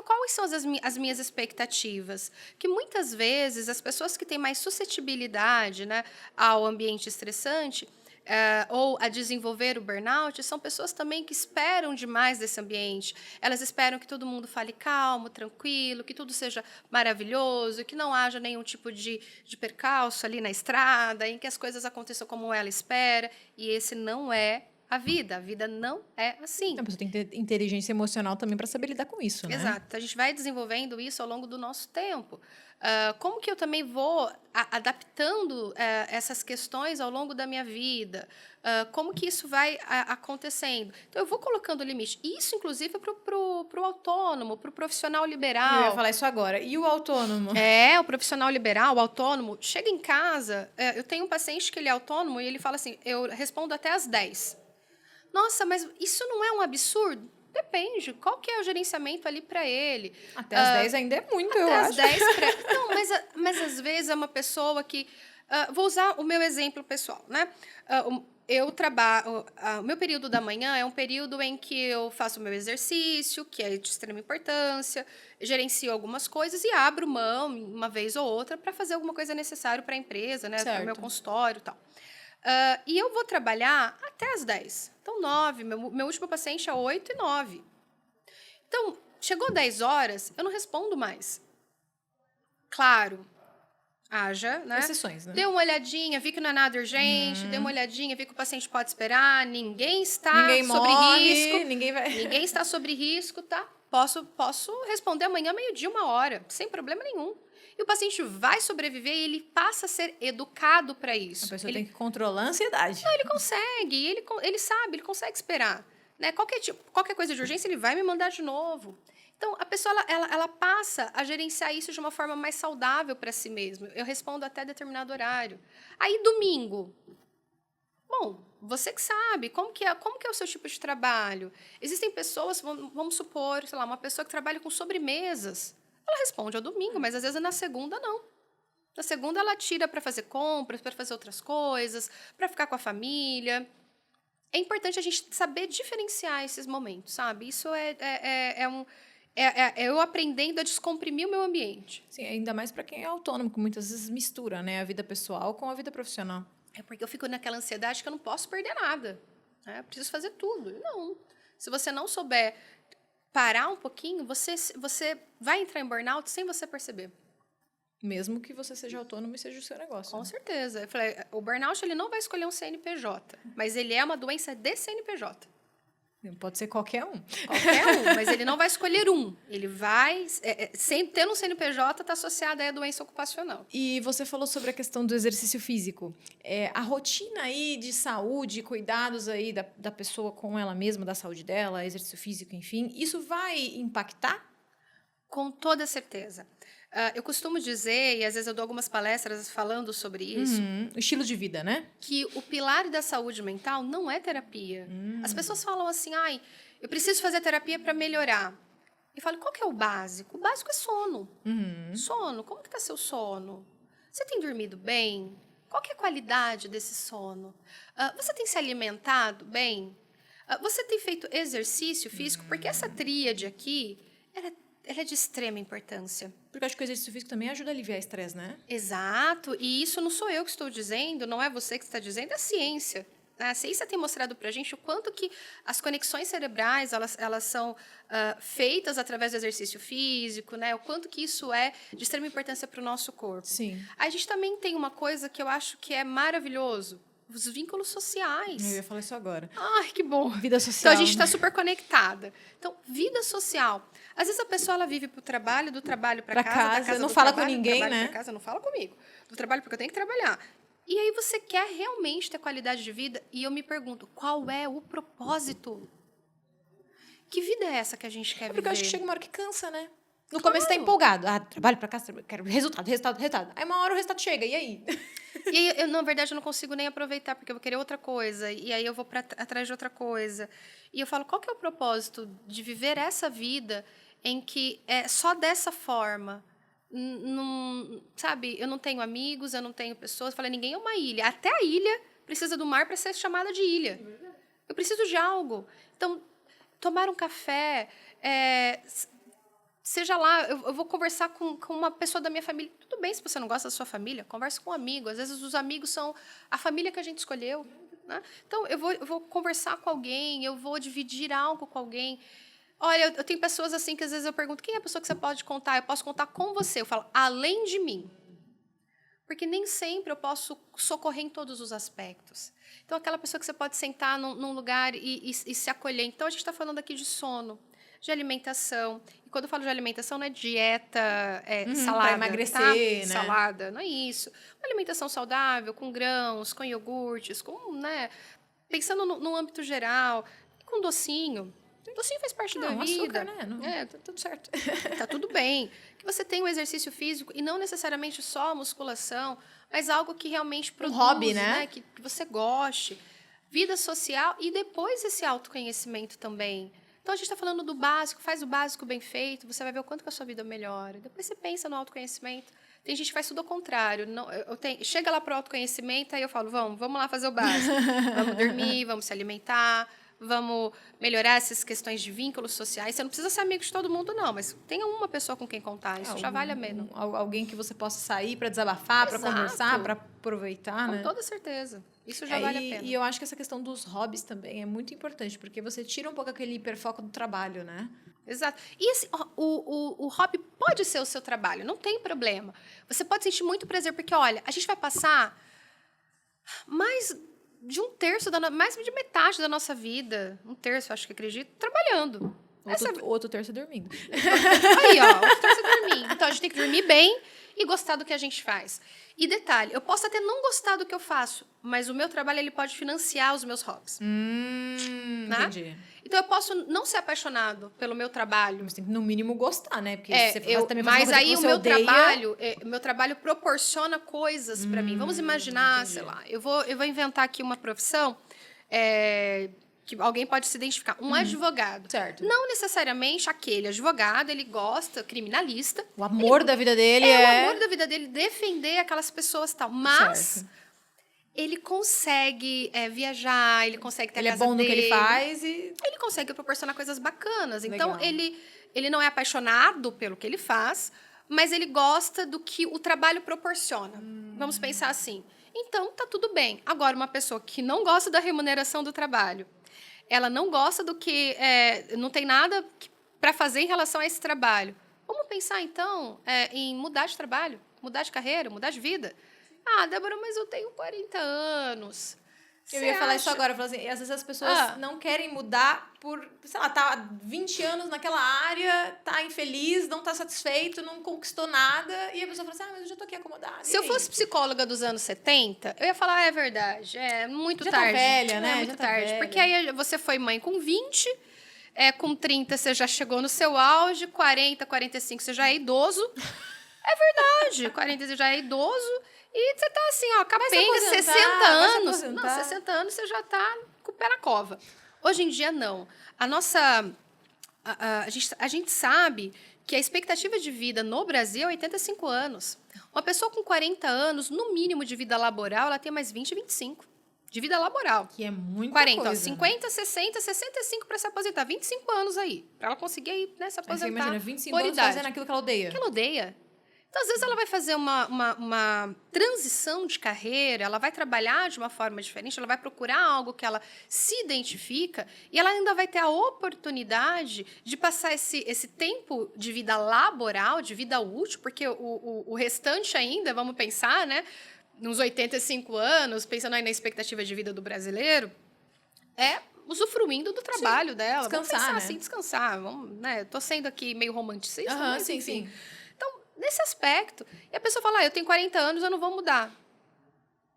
Quais são as minhas expectativas? Que muitas vezes as pessoas que têm mais suscetibilidade, né, ao ambiente estressante, ou a desenvolver o burnout, são pessoas também que esperam demais desse ambiente. Elas esperam que todo mundo fale calmo, tranquilo, que tudo seja maravilhoso, que não haja nenhum tipo de percalço ali na estrada, em que as coisas aconteçam como ela espera, e esse não é a vida não é assim. A pessoa tem que ter inteligência emocional também para saber lidar com isso, né? Exato. Então, a gente vai desenvolvendo isso ao longo do nosso tempo. Como que eu também vou adaptando essas questões ao longo da minha vida? Como que isso vai acontecendo? Então, eu vou colocando limite. Isso, inclusive, para o autônomo, para o profissional liberal. Eu ia falar isso agora. E o autônomo? O profissional liberal, o autônomo, chega em casa, eu tenho um paciente que ele é autônomo e ele fala assim, eu respondo até às 10. Nossa, mas isso não é um absurdo? Depende. Qual que é o gerenciamento ali para ele? Até às 10 ainda é muito, eu acho. Até às 10 Não, mas às vezes é uma pessoa que... vou usar o meu exemplo pessoal, né? Eu trabalho... O meu período da manhã é um período em que eu faço o meu exercício, que é de extrema importância, gerencio algumas coisas e abro mão, uma vez ou outra, para fazer alguma coisa necessária para a empresa, né? Para o meu consultório e tal. E eu vou trabalhar até às 10. Então, 9. Meu último paciente é 8 e 9. Então, chegou 10 horas, eu não respondo mais. Claro, haja, né? Exceções, né? Dê uma olhadinha, vi que não é nada urgente, dê uma olhadinha, vi que o paciente pode esperar, ninguém está sobre risco. Ninguém está sobre risco, tá? Posso responder amanhã, meio-dia, 1 hora, sem problema nenhum. E o paciente vai sobreviver e ele passa a ser educado para isso. A pessoa tem que controlar a ansiedade. Ele consegue, ele sabe, ele consegue esperar. Né? Qualquer coisa de urgência, ele vai me mandar de novo. Então, a pessoa ela passa a gerenciar isso de uma forma mais saudável para si mesma. Eu respondo até determinado horário. Aí, domingo. Bom, você que sabe, como que é o seu tipo de trabalho? Existem pessoas, vamos supor, sei lá, uma pessoa que trabalha com sobremesas. Ela responde ao domingo, mas às vezes na segunda não. Na segunda ela tira para fazer compras, para fazer outras coisas, para ficar com a família. É importante a gente saber diferenciar esses momentos, sabe? Isso eu aprendendo a descomprimir o meu ambiente. Sim, ainda mais para quem é autônomo, que muitas vezes mistura, né, a vida pessoal com a vida profissional. É porque eu fico naquela ansiedade que eu não posso perder nada. Né? Eu preciso fazer tudo. Não. Se você não souber parar um pouquinho, você vai entrar em burnout sem você perceber. Mesmo que você seja autônomo e seja o seu negócio. Com certeza. Eu falei, o burnout ele não vai escolher um CNPJ, mas ele é uma doença de CNPJ. Pode ser qualquer um. Qualquer um, mas ele não vai escolher um. Ele vai, sem ter um CNPJ, está associado à doença ocupacional. E você falou sobre a questão do exercício físico. A rotina aí de saúde, cuidados aí da pessoa com ela mesma, da saúde dela, exercício físico, enfim, isso vai impactar? Com toda certeza. Eu costumo dizer, e às vezes eu dou algumas palestras falando sobre isso, O estilo de vida, né? que o pilar da saúde mental não é terapia. As pessoas falam assim, eu preciso fazer terapia para melhorar. Eu falo, qual que é o básico? O básico é sono. Sono, como que está seu sono? Você tem dormido bem? Qual que é a qualidade desse sono? Você tem se alimentado bem? Você tem feito exercício físico? Porque essa tríade aqui, ela é de extrema importância. Porque eu acho que o exercício físico também ajuda a aliviar estresse, né? Exato, e isso não sou eu que estou dizendo, não é você que está dizendo, é a ciência. A ciência tem mostrado para a gente o quanto que as conexões cerebrais elas são feitas através do exercício físico, né? O quanto que isso é de extrema importância para o nosso corpo. Sim. A gente também tem uma coisa que eu acho que é maravilhoso, os vínculos sociais. Eu ia falar isso agora. Ai, que bom. Vida social. Então, a gente está super conectada. Então, vida social. Às vezes a pessoa ela vive para o trabalho, do trabalho para casa, da casa não do fala trabalho, com ninguém, do trabalho né? para casa, não fala comigo. Do trabalho porque eu tenho que trabalhar. E aí você quer realmente ter qualidade de vida? E eu me pergunto, qual é o propósito? Que vida é essa que a gente quer viver? Porque eu acho que chega uma hora que cansa, né? No começo tá empolgado. Trabalho pra casa, quero resultado. Aí uma hora o resultado chega, e aí? E aí, na verdade, eu não consigo nem aproveitar, porque eu vou querer outra coisa. E aí eu vou atrás de outra coisa. E eu falo, qual que é o propósito de viver essa vida em que é só dessa forma? Sabe, eu não tenho amigos, eu não tenho pessoas. Eu falei, ninguém é uma ilha. Até a ilha precisa do mar para ser chamada de ilha. Eu preciso de algo. Então, tomar um café... Seja lá, eu vou conversar com uma pessoa da minha família. Tudo bem se você não gosta da sua família, converse com um amigo. Às vezes os amigos são a família que a gente escolheu. Né? Então, eu vou conversar com alguém, eu vou dividir algo com alguém. Olha, eu tenho pessoas assim que às vezes eu pergunto, quem é a pessoa que você pode contar? Eu posso contar com você. Eu falo, além de mim. Porque nem sempre eu posso socorrer em todos os aspectos. Então, aquela pessoa que você pode sentar num lugar e se acolher. Então, a gente está falando aqui de sono, de alimentação. E quando eu falo de alimentação, não é dieta, salada. Pra emagrecer, tá? né? Salada, não é isso. Uma alimentação saudável, com grãos, com iogurtes, né? Pensando no âmbito geral, e com docinho. Docinho faz parte da vida. Açúcar, né? Tá tudo certo. Tá tudo bem. Que você tenha um exercício físico e não necessariamente só a musculação, mas algo que realmente produz, hobby, né? Que você goste. Vida social e depois esse autoconhecimento também. Então, a gente está falando do básico, faz o básico bem feito, você vai ver o quanto que a sua vida melhora. Depois você pensa no autoconhecimento. Tem gente que faz tudo ao contrário. Chega lá para o autoconhecimento, aí eu falo, vamos lá fazer o básico. Vamos dormir, vamos se alimentar, vamos melhorar essas questões de vínculos sociais. Você não precisa ser amigo de todo mundo, não, mas tenha uma pessoa com quem contar, isso já vale a pena. Alguém que você possa sair para desabafar, para conversar, para aproveitar, né? Com toda certeza. Isso já vale a pena. E eu acho que essa questão dos hobbies também é muito importante, porque você tira um pouco aquele hiperfoco do trabalho, né? Exato. E assim, o hobby pode ser o seu trabalho, não tem problema. Você pode sentir muito prazer, porque, olha, a gente vai passar mais de um terço, mais de metade da nossa vida, um terço, acho que acredito, trabalhando. Outro terço dormindo. Aí, ó, outro terço dormindo. Então, a gente tem que dormir bem e gostar do que a gente faz. E detalhe, eu posso até não gostar do que eu faço, mas o meu trabalho ele pode financiar os meus hobbies. Né? Entendi. Então, eu posso não ser apaixonado pelo meu trabalho. Mas tem que, no mínimo, gostar, né? Porque também faz mas uma coisa aí que o você odeia. meu trabalho proporciona coisas para mim. Vamos imaginar, entendi. sei lá, eu vou inventar aqui uma profissão que alguém pode se identificar. Um advogado. Certo. Não necessariamente aquele advogado, ele gosta, criminalista. O amor da vida dele O amor da vida dele defender aquelas pessoas e tal. Mas Certo. ele consegue viajar, ele consegue ter Ele a é casa bom no que ele dele. faz e... Ele consegue proporcionar coisas bacanas. Então, Legal. ele não é apaixonado pelo que ele faz, mas ele gosta do que o trabalho proporciona. Vamos pensar assim. Então, tá tudo bem. Agora, uma pessoa que não gosta da remuneração do trabalho, ela não gosta do que... não tem nada para fazer em relação a esse trabalho. Vamos pensar, então, em mudar de trabalho, mudar de carreira, mudar de vida. Ah, Débora, mas eu tenho 40 anos. Eu ia falar isso agora, eu falava assim, às vezes as pessoas não querem mudar por, sei lá, tá há 20 anos naquela área, tá infeliz, não tá satisfeito, não conquistou nada, e a pessoa fala assim, mas eu já tô aqui acomodada. Se eu fosse psicóloga dos anos 70, eu ia falar, é verdade, muito Já tarde. tá velha, né? É muito Já tá tarde. velha. Porque aí você foi mãe com 20, com 30 você já chegou no seu auge, 40, 45 você já é idoso. É verdade, 40 você já é idoso. E você tá assim, ó, capenga, 60 anos. Não, 60 anos você já tá com o pé na cova. Hoje em dia, não. A gente sabe que a expectativa de vida no Brasil é 85 anos. Uma pessoa com 40 anos, no mínimo de vida laboral, ela tem mais 20, 25. De vida laboral. Que é muito 40, coisa. Ó, 50, 60, 65 para se aposentar. 25 anos aí. Para ela conseguir aí, né, se aposentar. Aí você imagina, 25 por anos idade. fazendo aquilo que ela odeia. Que ela odeia. Então, às vezes, ela vai fazer uma transição de carreira, ela vai trabalhar de uma forma diferente, ela vai procurar algo que ela se identifica e ela ainda vai ter a oportunidade de passar esse tempo de vida laboral, de vida útil, porque o restante ainda, vamos pensar, né, nos 85 anos, pensando aí na expectativa de vida do brasileiro, usufruindo do trabalho dela. Descansar, vamos pensar né? assim, descansar. Né? Tô sendo aqui meio romanticista, mas sim, enfim. sim. Então, nesse aspecto, e a pessoa fala, eu tenho 40 anos, eu não vou mudar.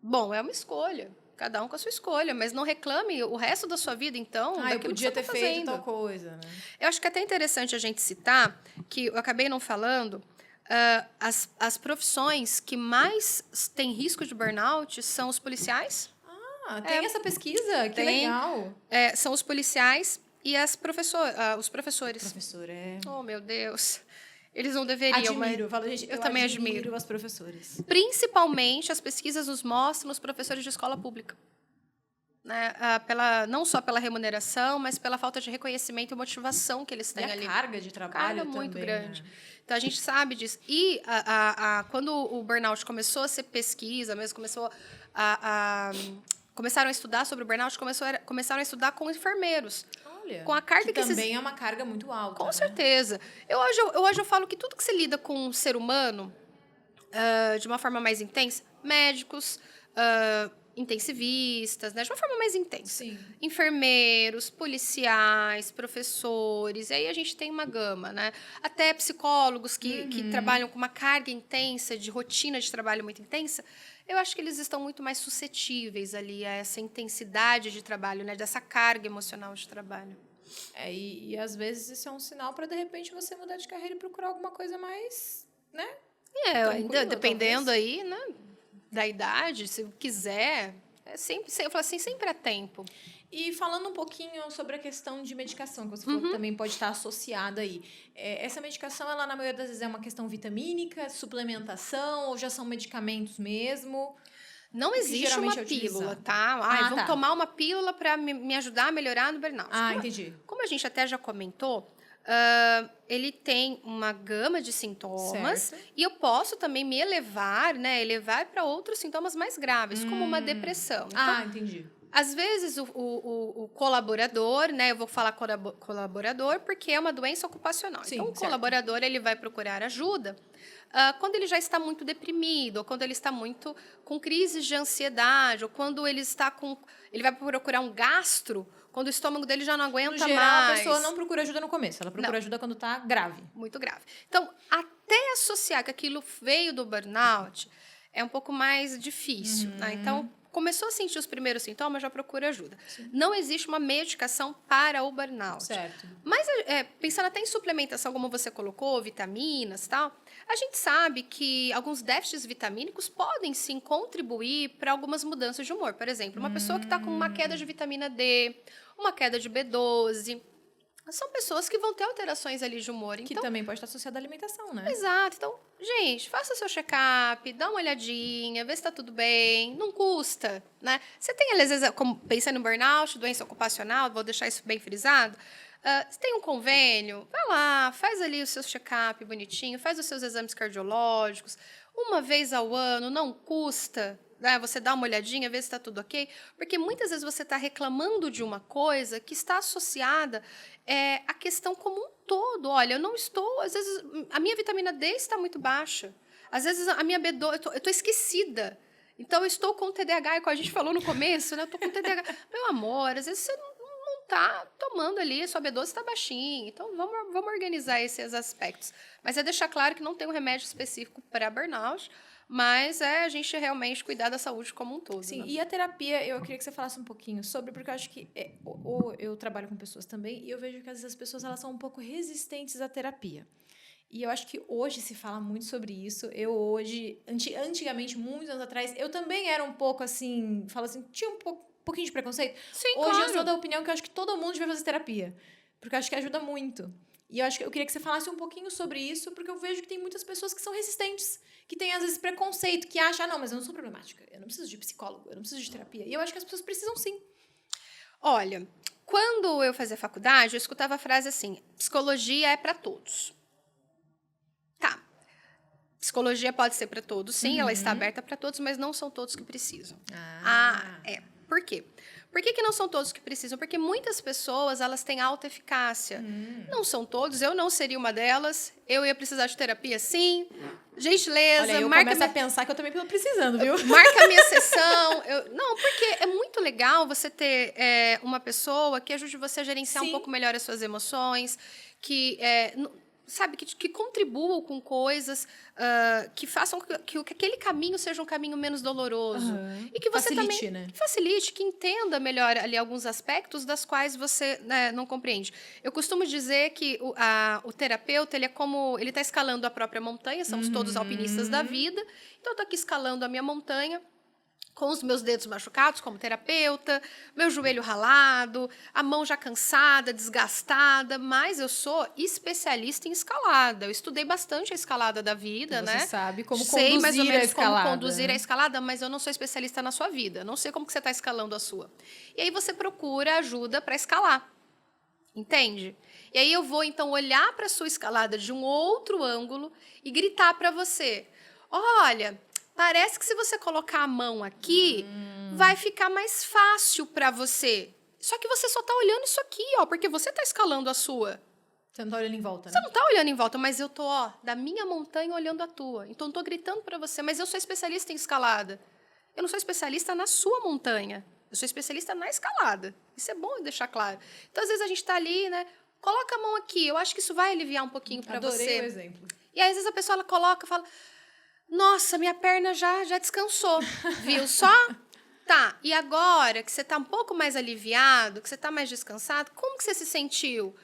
Bom, é uma escolha. Cada um com a sua escolha, mas não reclame o resto da sua vida, então, eu daquilo podia que você ter tá feito fazendo. tal coisa, né? Eu acho que é até interessante a gente citar, que eu acabei não falando, as profissões que mais têm risco de burnout são os policiais. Tem essa pesquisa? Que legal. São os policiais e os professores. Professor, Oh, meu Deus. Eles não deveriam, Admiro. Falo, gente, eu também admiro as professores. Principalmente, as pesquisas nos mostram os professores de escola pública. Né? Não só pela remuneração, mas pela falta de reconhecimento e motivação que eles têm ali. A carga de trabalho Carga muito também, grande. Né? Então, a gente sabe disso. E quando o burnout começou a ser pesquisa, mesmo começaram a estudar sobre o burnout, começaram a estudar com enfermeiros. Olha, com a carga que também é uma carga muito alta. Com né? certeza. Hoje eu falo que tudo que você lida com um ser humano de uma forma mais intensa, médicos, intensivistas, né, de uma forma mais intensa. Sim. Enfermeiros, policiais, professores, e aí a gente tem uma gama, né? Até psicólogos que trabalham com uma carga intensa, de rotina de trabalho muito intensa, eu acho que eles estão muito mais suscetíveis ali a essa intensidade de trabalho, né, dessa carga emocional de trabalho. E às vezes isso é um sinal para, de repente, você mudar de carreira e procurar alguma coisa mais, né? Ainda dependendo talvez. Aí, né, da idade, se quiser, eu falo assim, sempre é tempo. E falando um pouquinho sobre a questão de medicação, que você falou que também pode estar associada aí. Essa medicação, ela na maioria das vezes é uma questão vitamínica, suplementação, ou já são medicamentos mesmo? Não existe uma pílula, tá? Vamos tomar uma pílula para me ajudar a melhorar no burnout. Entendi. Como a gente até já comentou, ele tem uma gama de sintomas, certo. E eu posso também me elevar para outros sintomas mais graves, como uma depressão. Então, entendi. Às vezes, o colaborador, né? Eu vou falar colaborador porque é uma doença ocupacional. Sim, Então, o certo. colaborador, ele vai procurar ajuda quando ele já está muito deprimido, ou quando ele está muito com crises de ansiedade, ou quando ele está com... Ele vai procurar um gastro quando o estômago dele já não aguenta No geral, mais. a pessoa não procura ajuda no começo, ela procura ajuda quando tá grave. Muito grave. Então, até associar que aquilo veio do burnout é um pouco mais difícil, né? Então, começou a sentir os primeiros sintomas, já procura ajuda. Sim. Não existe uma medicação para o burnout. Certo. Mas, pensando até em suplementação, como você colocou, vitaminas e tal, a gente sabe que alguns déficits vitamínicos podem, sim, contribuir para algumas mudanças de humor. Por exemplo, uma pessoa que está com uma queda de vitamina D, uma queda de B12... São pessoas que vão ter alterações ali de humor. Que então, também pode estar associada à alimentação, né? Exato. Então, gente, faça o seu check-up, dá uma olhadinha, vê se está tudo bem. Não custa, né? Você tem, às vezes, como pensando no burnout, doença ocupacional, vou deixar isso bem frisado. Você tem um convênio, vai lá, faz ali o seu check-up bonitinho, faz os seus exames cardiológicos. Uma vez ao ano, não custa, né? Você dá uma olhadinha, vê se está tudo ok. Porque muitas vezes você está reclamando de uma coisa que está associada à questão como um todo. Olha, eu não estou... Às vezes, a minha vitamina D está muito baixa. Às vezes, a minha B12... Eu estou esquecida. Então, eu estou com TDAH, como a gente falou no começo, né? Eu estou com TDAH. Meu amor, às vezes você não está tomando ali, sua B12 está baixinha. Então, vamos organizar esses aspectos. Mas é deixar claro que não tem um remédio específico para burnout, mas a gente realmente cuidar da saúde como um todo. Sim, né? E a terapia, eu queria que você falasse um pouquinho sobre, porque eu acho que eu trabalho com pessoas também, e eu vejo que às vezes as pessoas elas são um pouco resistentes à terapia. E eu acho que hoje se fala muito sobre isso. Eu hoje, antigamente, muitos anos atrás, eu também era um pouco assim, falo assim, tinha um pouquinho de preconceito. Sim, Hoje claro. eu sou da opinião que eu acho que todo mundo devia fazer terapia, porque eu acho que ajuda muito. E eu acho que eu queria que você falasse um pouquinho sobre isso, porque eu vejo que tem muitas pessoas que são resistentes, que têm, às vezes, preconceito, que acham, não, mas eu não sou problemática, eu não preciso de psicólogo, eu não preciso de terapia. E eu acho que as pessoas precisam sim. Olha, quando eu fazia faculdade, eu escutava a frase assim, psicologia é para todos. Tá. Psicologia pode ser para todos, sim, ela está aberta para todos, mas não são todos que precisam. Por quê? Por que não são todos que precisam? Porque muitas pessoas, elas têm alta eficácia. Não são todos, eu não seria uma delas. Eu ia precisar de terapia, sim. Gentileza, Olha, eu começo a pensar que eu também estou precisando, viu? Marca a minha sessão. Não, porque é muito legal você ter uma pessoa que ajude você a gerenciar um pouco melhor as suas emoções, que... sabe, que contribuam com coisas que façam que aquele caminho seja um caminho menos doloroso. E que você facilite, também né? facilite, que entenda melhor ali alguns aspectos das quais você não compreende. Eu costumo dizer que o terapeuta, ele está escalando a própria montanha, somos todos alpinistas da vida, então eu estou aqui escalando a minha montanha, com os meus dedos machucados como terapeuta, meu joelho ralado, a mão já cansada, desgastada, mas eu sou especialista em escalada. Eu estudei bastante a escalada da vida, né? Você sabe como sei mais ou menos como escalada, conduzir a escalada, mas eu não sou especialista na sua vida. Não sei como que você está escalando a sua. E aí você procura ajuda para escalar. Entende? E aí eu vou, então, olhar para a sua escalada de um outro ângulo e gritar para você, olha... Parece que se você colocar a mão aqui, vai ficar mais fácil para você. Só que você só tá olhando isso aqui, ó, porque você tá escalando a sua. Você não tá olhando em volta, né? Você não tá olhando em volta, mas eu tô, da minha montanha olhando a tua. Então, eu tô gritando para você, mas eu sou especialista em escalada. Eu não sou especialista na sua montanha. Eu sou especialista na escalada. Isso é bom deixar claro. Então, às vezes, a gente tá ali, né? Coloca a mão aqui. Eu acho que isso vai aliviar um pouquinho para você. Adorei o exemplo. E aí, às vezes, a pessoa ela coloca e fala... Nossa, minha perna já descansou, viu só? Tá, e agora que você tá um pouco mais aliviado, que você tá mais descansado, como que você se sentiu?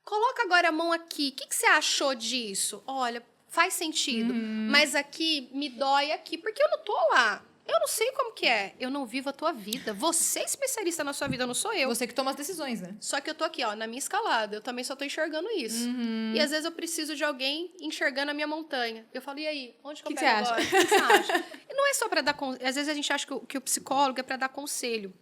Coloca agora a mão aqui, o que você achou disso? Olha, faz sentido, mas aqui me dói aqui, porque eu não tô lá. Eu não sei como que é. Eu não vivo a tua vida. Você é especialista na sua vida, não sou eu. Você que toma as decisões, né? Só que eu tô aqui, na minha escalada. Eu também só tô enxergando isso. E às vezes eu preciso de alguém enxergando a minha montanha. Eu falo, e aí? Onde que eu pego agora? O que você acha? E não é só para dar... Às vezes a gente acha que o psicólogo é para dar conselho.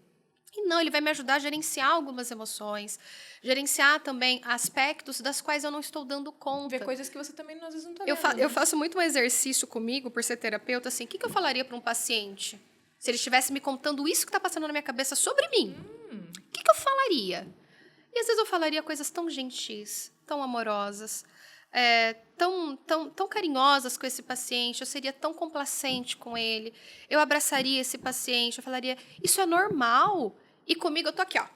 E não, ele vai me ajudar a gerenciar algumas emoções, gerenciar também aspectos das quais eu não estou dando conta. Ver coisas que você também às vezes não tá vendo. Eu faço muito um exercício comigo, por ser terapeuta, assim, o que eu falaria para um paciente? Se ele estivesse me contando isso que tá passando na minha cabeça sobre mim, o que eu falaria? E às vezes eu falaria coisas tão gentis, tão amorosas, tão carinhosas com esse paciente, eu seria tão complacente com ele, eu abraçaria esse paciente, eu falaria, isso é normal. E comigo eu tô aqui, ó.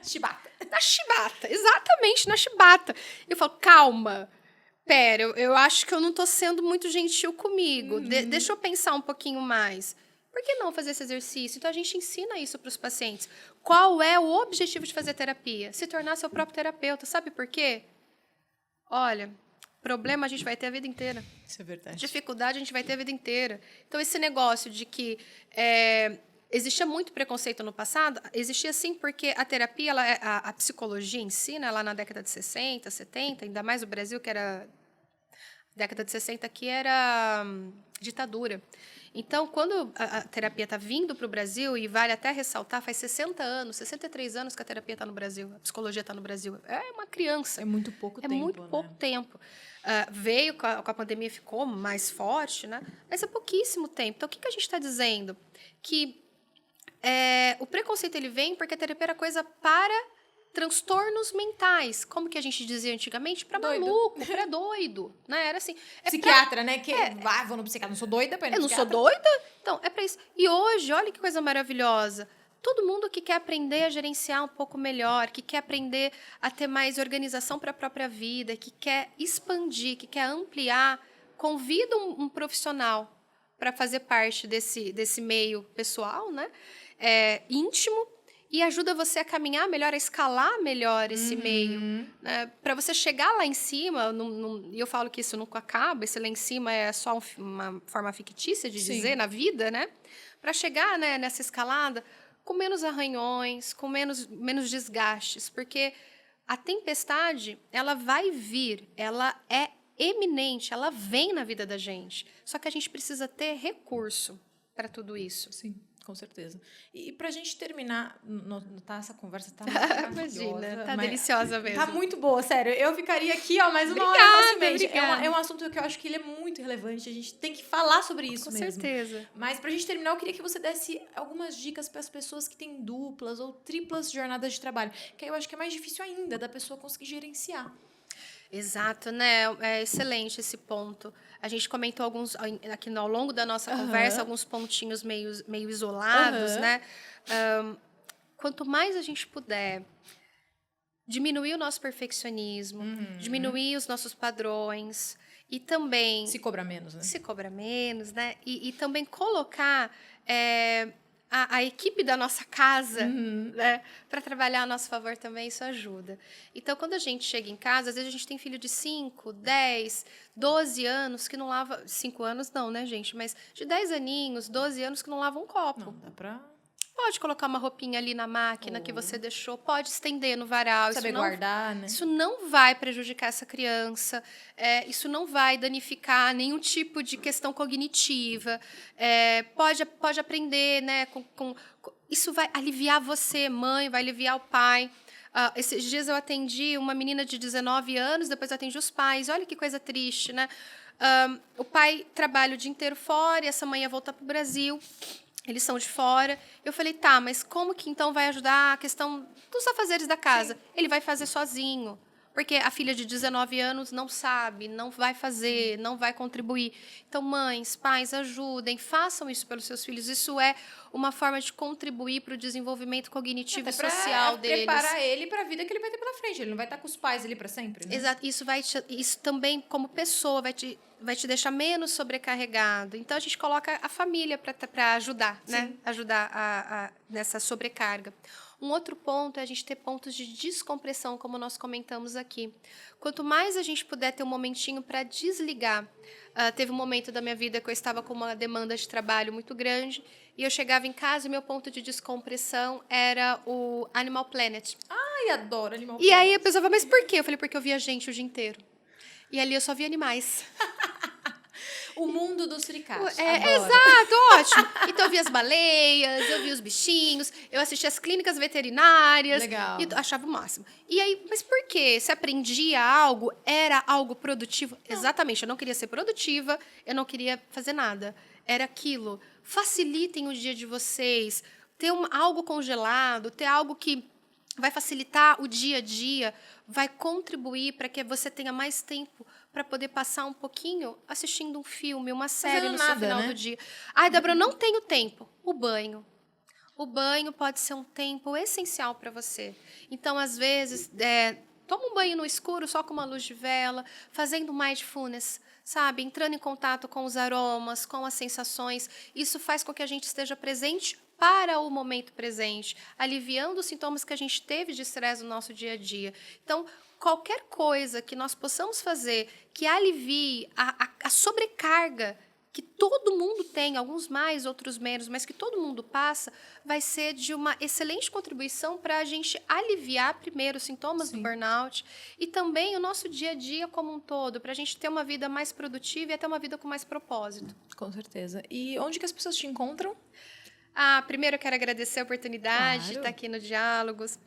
Chibata. Na chibata, exatamente, na chibata. Eu falo, calma, pera, eu acho que eu não tô sendo muito gentil comigo, deixa eu pensar um pouquinho mais. Por que não fazer esse exercício? Então, a gente ensina isso para os pacientes. Qual é o objetivo de fazer terapia? Se tornar seu próprio terapeuta. Sabe por quê? Olha, problema a gente vai ter a vida inteira. Isso é verdade. Dificuldade a gente vai ter a vida inteira. Então, esse negócio de que existia muito preconceito no passado, existia sim porque a terapia, a psicologia em si, né, lá na década de 60, 70, ainda mais o Brasil, que era... década de 60 aqui era ditadura. Então, quando a terapia está vindo para o Brasil, e vale até ressaltar, faz 60 anos, 63 anos que a terapia está no Brasil, a psicologia está no Brasil. É uma criança. É muito pouco tempo, muito pouco tempo. Veio com a pandemia, ficou mais forte, né? Mas é pouquíssimo tempo. Então, o que a gente está dizendo? Que o preconceito ele vem porque a terapia era coisa para transtornos mentais, como que a gente dizia antigamente, para maluco, para doido, né? Era assim, psiquiatra, né? Que vou no psiquiatra, não sou doida para ir no eu não sou doida? Então, é para isso. E hoje, olha que coisa maravilhosa. Todo mundo que quer aprender a gerenciar um pouco melhor, que quer aprender a ter mais organização para a própria vida, que quer expandir, que quer ampliar, convida um profissional para fazer parte desse meio pessoal, né? Íntimo, e ajuda você a caminhar melhor, a escalar melhor esse meio. Né? Para você chegar lá em cima, e eu falo que isso nunca acaba, esse lá em cima é só uma forma fictícia de dizer na vida, né? Para chegar, né, nessa escalada com menos arranhões, com menos desgastes, porque a tempestade, ela vai vir, ela é eminente, ela vem na vida da gente. Só que a gente precisa ter recurso para tudo isso. Sim. Com certeza. E pra gente terminar, essa conversa tá maravilhosa. Imagina, tá deliciosa mesmo. Tá muito boa, sério. Eu ficaria aqui, ó, mais uma hora facilmente. É um assunto que eu acho que ele é muito relevante. A gente tem que falar sobre isso mesmo. Com certeza. Mas pra gente terminar, eu queria que você desse algumas dicas para as pessoas que têm duplas ou triplas jornadas de trabalho. Que aí eu acho que é mais difícil ainda da pessoa conseguir gerenciar. Exato, né? É excelente esse ponto. A gente comentou alguns, aqui ao longo da nossa conversa, alguns pontinhos meio isolados, né? Quanto mais a gente puder diminuir o nosso perfeccionismo, diminuir os nossos padrões e também... Se cobra menos, né? Se cobra menos, né? E também colocar... a equipe da nossa casa, né, para trabalhar a nosso favor também, isso ajuda. Então, quando a gente chega em casa, às vezes a gente tem filho de 5, 10, 12 anos que não lava... 5 anos não, né, gente? Mas de 10 aninhos, 12 anos que não lava um copo. Não, dá pra... Pode colocar uma roupinha ali na máquina que você deixou, pode estender no varal. Saber guardar, né? Isso não vai prejudicar essa criança, isso não vai danificar nenhum tipo de questão cognitiva. Pode aprender, né? Isso vai aliviar você, mãe, vai aliviar o pai. Esses dias eu atendi uma menina de 19 anos, depois eu atendi os pais. Olha que coisa triste, né? O pai trabalha o dia inteiro fora e essa mãe ia voltar para o Brasil. Eles são de fora. Eu falei, tá, mas como que então vai ajudar a questão dos afazeres da casa? Sim. Ele vai fazer sozinho. Porque a filha de 19 anos não sabe, não vai fazer, não vai contribuir. Então, mães, pais, ajudem, façam isso pelos seus filhos. Isso é uma forma de contribuir para o desenvolvimento cognitivo e social deles. Preparar ele para a vida que ele vai ter pela frente. Ele não vai estar com os pais ali para sempre, né? Exato. Isso também, como pessoa, vai te deixar menos sobrecarregado. Então, a gente coloca a família para ajudar, né? Ajudar nessa sobrecarga. Um outro ponto é a gente ter pontos de descompressão, como nós comentamos aqui. Quanto mais a gente puder ter um momentinho para desligar. Teve um momento da minha vida que eu estava com uma demanda de trabalho muito grande e eu chegava em casa e meu ponto de descompressão era o Animal Planet. Ai, adoro Animal Planet. E aí a pessoa falou, mas por quê? Eu falei, porque eu via gente o dia inteiro. E ali eu só via animais. O mundo dos suricatos. Exato, ótimo. Então eu vi as baleias, eu vi os bichinhos, eu assisti as clínicas veterinárias. Legal. E achava o máximo. E aí, mas por quê? Se aprendia algo, era algo produtivo? Não. Exatamente, eu não queria ser produtiva, eu não queria fazer nada. Era aquilo. facilitem o dia de vocês. Ter algo congelado, ter algo que vai facilitar o dia a dia, vai contribuir para que você tenha mais tempo para poder passar um pouquinho assistindo um filme, uma série no seu final do dia. Ai, Débora, eu não tenho tempo. O banho. O banho pode ser um tempo essencial para você. Então, às vezes, toma um banho no escuro, só com uma luz de vela, fazendo mindfulness, sabe? Entrando em contato com os aromas, com as sensações. Isso faz com que a gente esteja presente para o momento presente, aliviando os sintomas que a gente teve de estresse no nosso dia a dia. Então, qualquer coisa que nós possamos fazer que alivie a sobrecarga que todo mundo tem, alguns mais, outros menos, mas que todo mundo passa, vai ser de uma excelente contribuição para a gente aliviar primeiro os sintomas do burnout e também o nosso dia a dia como um todo, para a gente ter uma vida mais produtiva e até uma vida com mais propósito. Com certeza. E onde que as pessoas te encontram? Primeiro eu quero agradecer a oportunidade de estar aqui no Diálogos,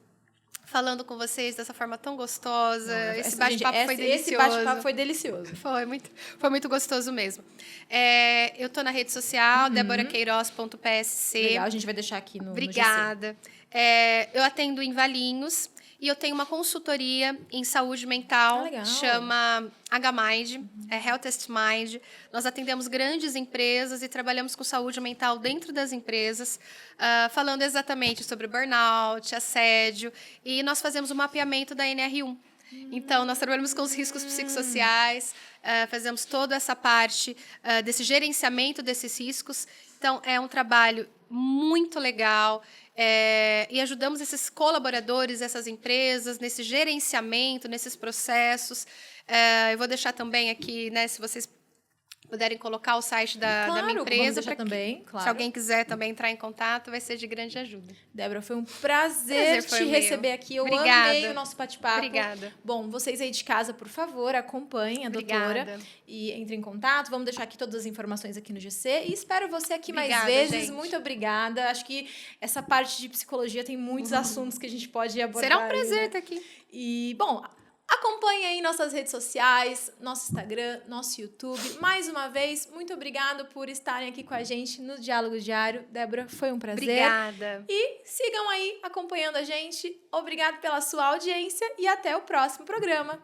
falando com vocês dessa forma tão gostosa. Esse bate-papo foi delicioso. Esse bate-papo foi delicioso. Foi muito gostoso mesmo. Eu estou na rede social, deboraqueiroz.psc. Legal, a gente vai deixar aqui no Obrigada. Eu atendo em Valinhos e eu tenho uma consultoria em saúde mental, chama H-Mind, Healthest Mind. Nós atendemos grandes empresas e trabalhamos com saúde mental dentro das empresas, falando exatamente sobre burnout, assédio, e nós fazemos o mapeamento da NR1. Então, nós trabalhamos com os riscos psicossociais, fazemos toda essa parte desse gerenciamento desses riscos. Então, é um trabalho muito legal. E ajudamos esses colaboradores, essas empresas, nesse gerenciamento, nesses processos. Eu vou deixar também aqui, né, se vocês puderem colocar o site da minha empresa. Se alguém quiser também entrar em contato, vai ser de grande ajuda. Débora, foi um prazer te receber aqui. Eu amei o nosso bate-papo. Obrigada. Bom, vocês aí de casa, por favor, acompanhem a doutora e entrem em contato. Vamos deixar aqui todas as informações aqui no GC. E espero você aqui mais vezes. Gente. Muito obrigada. Acho que essa parte de psicologia tem muitos assuntos que a gente pode abordar. Será um prazer estar aqui. E, bom, acompanhe aí nossas redes sociais, nosso Instagram, nosso YouTube. Mais uma vez, muito obrigada por estarem aqui com a gente no Diálogo Diário. Débora, foi um prazer. Obrigada. E sigam aí acompanhando a gente. Obrigada pela sua audiência e até o próximo programa.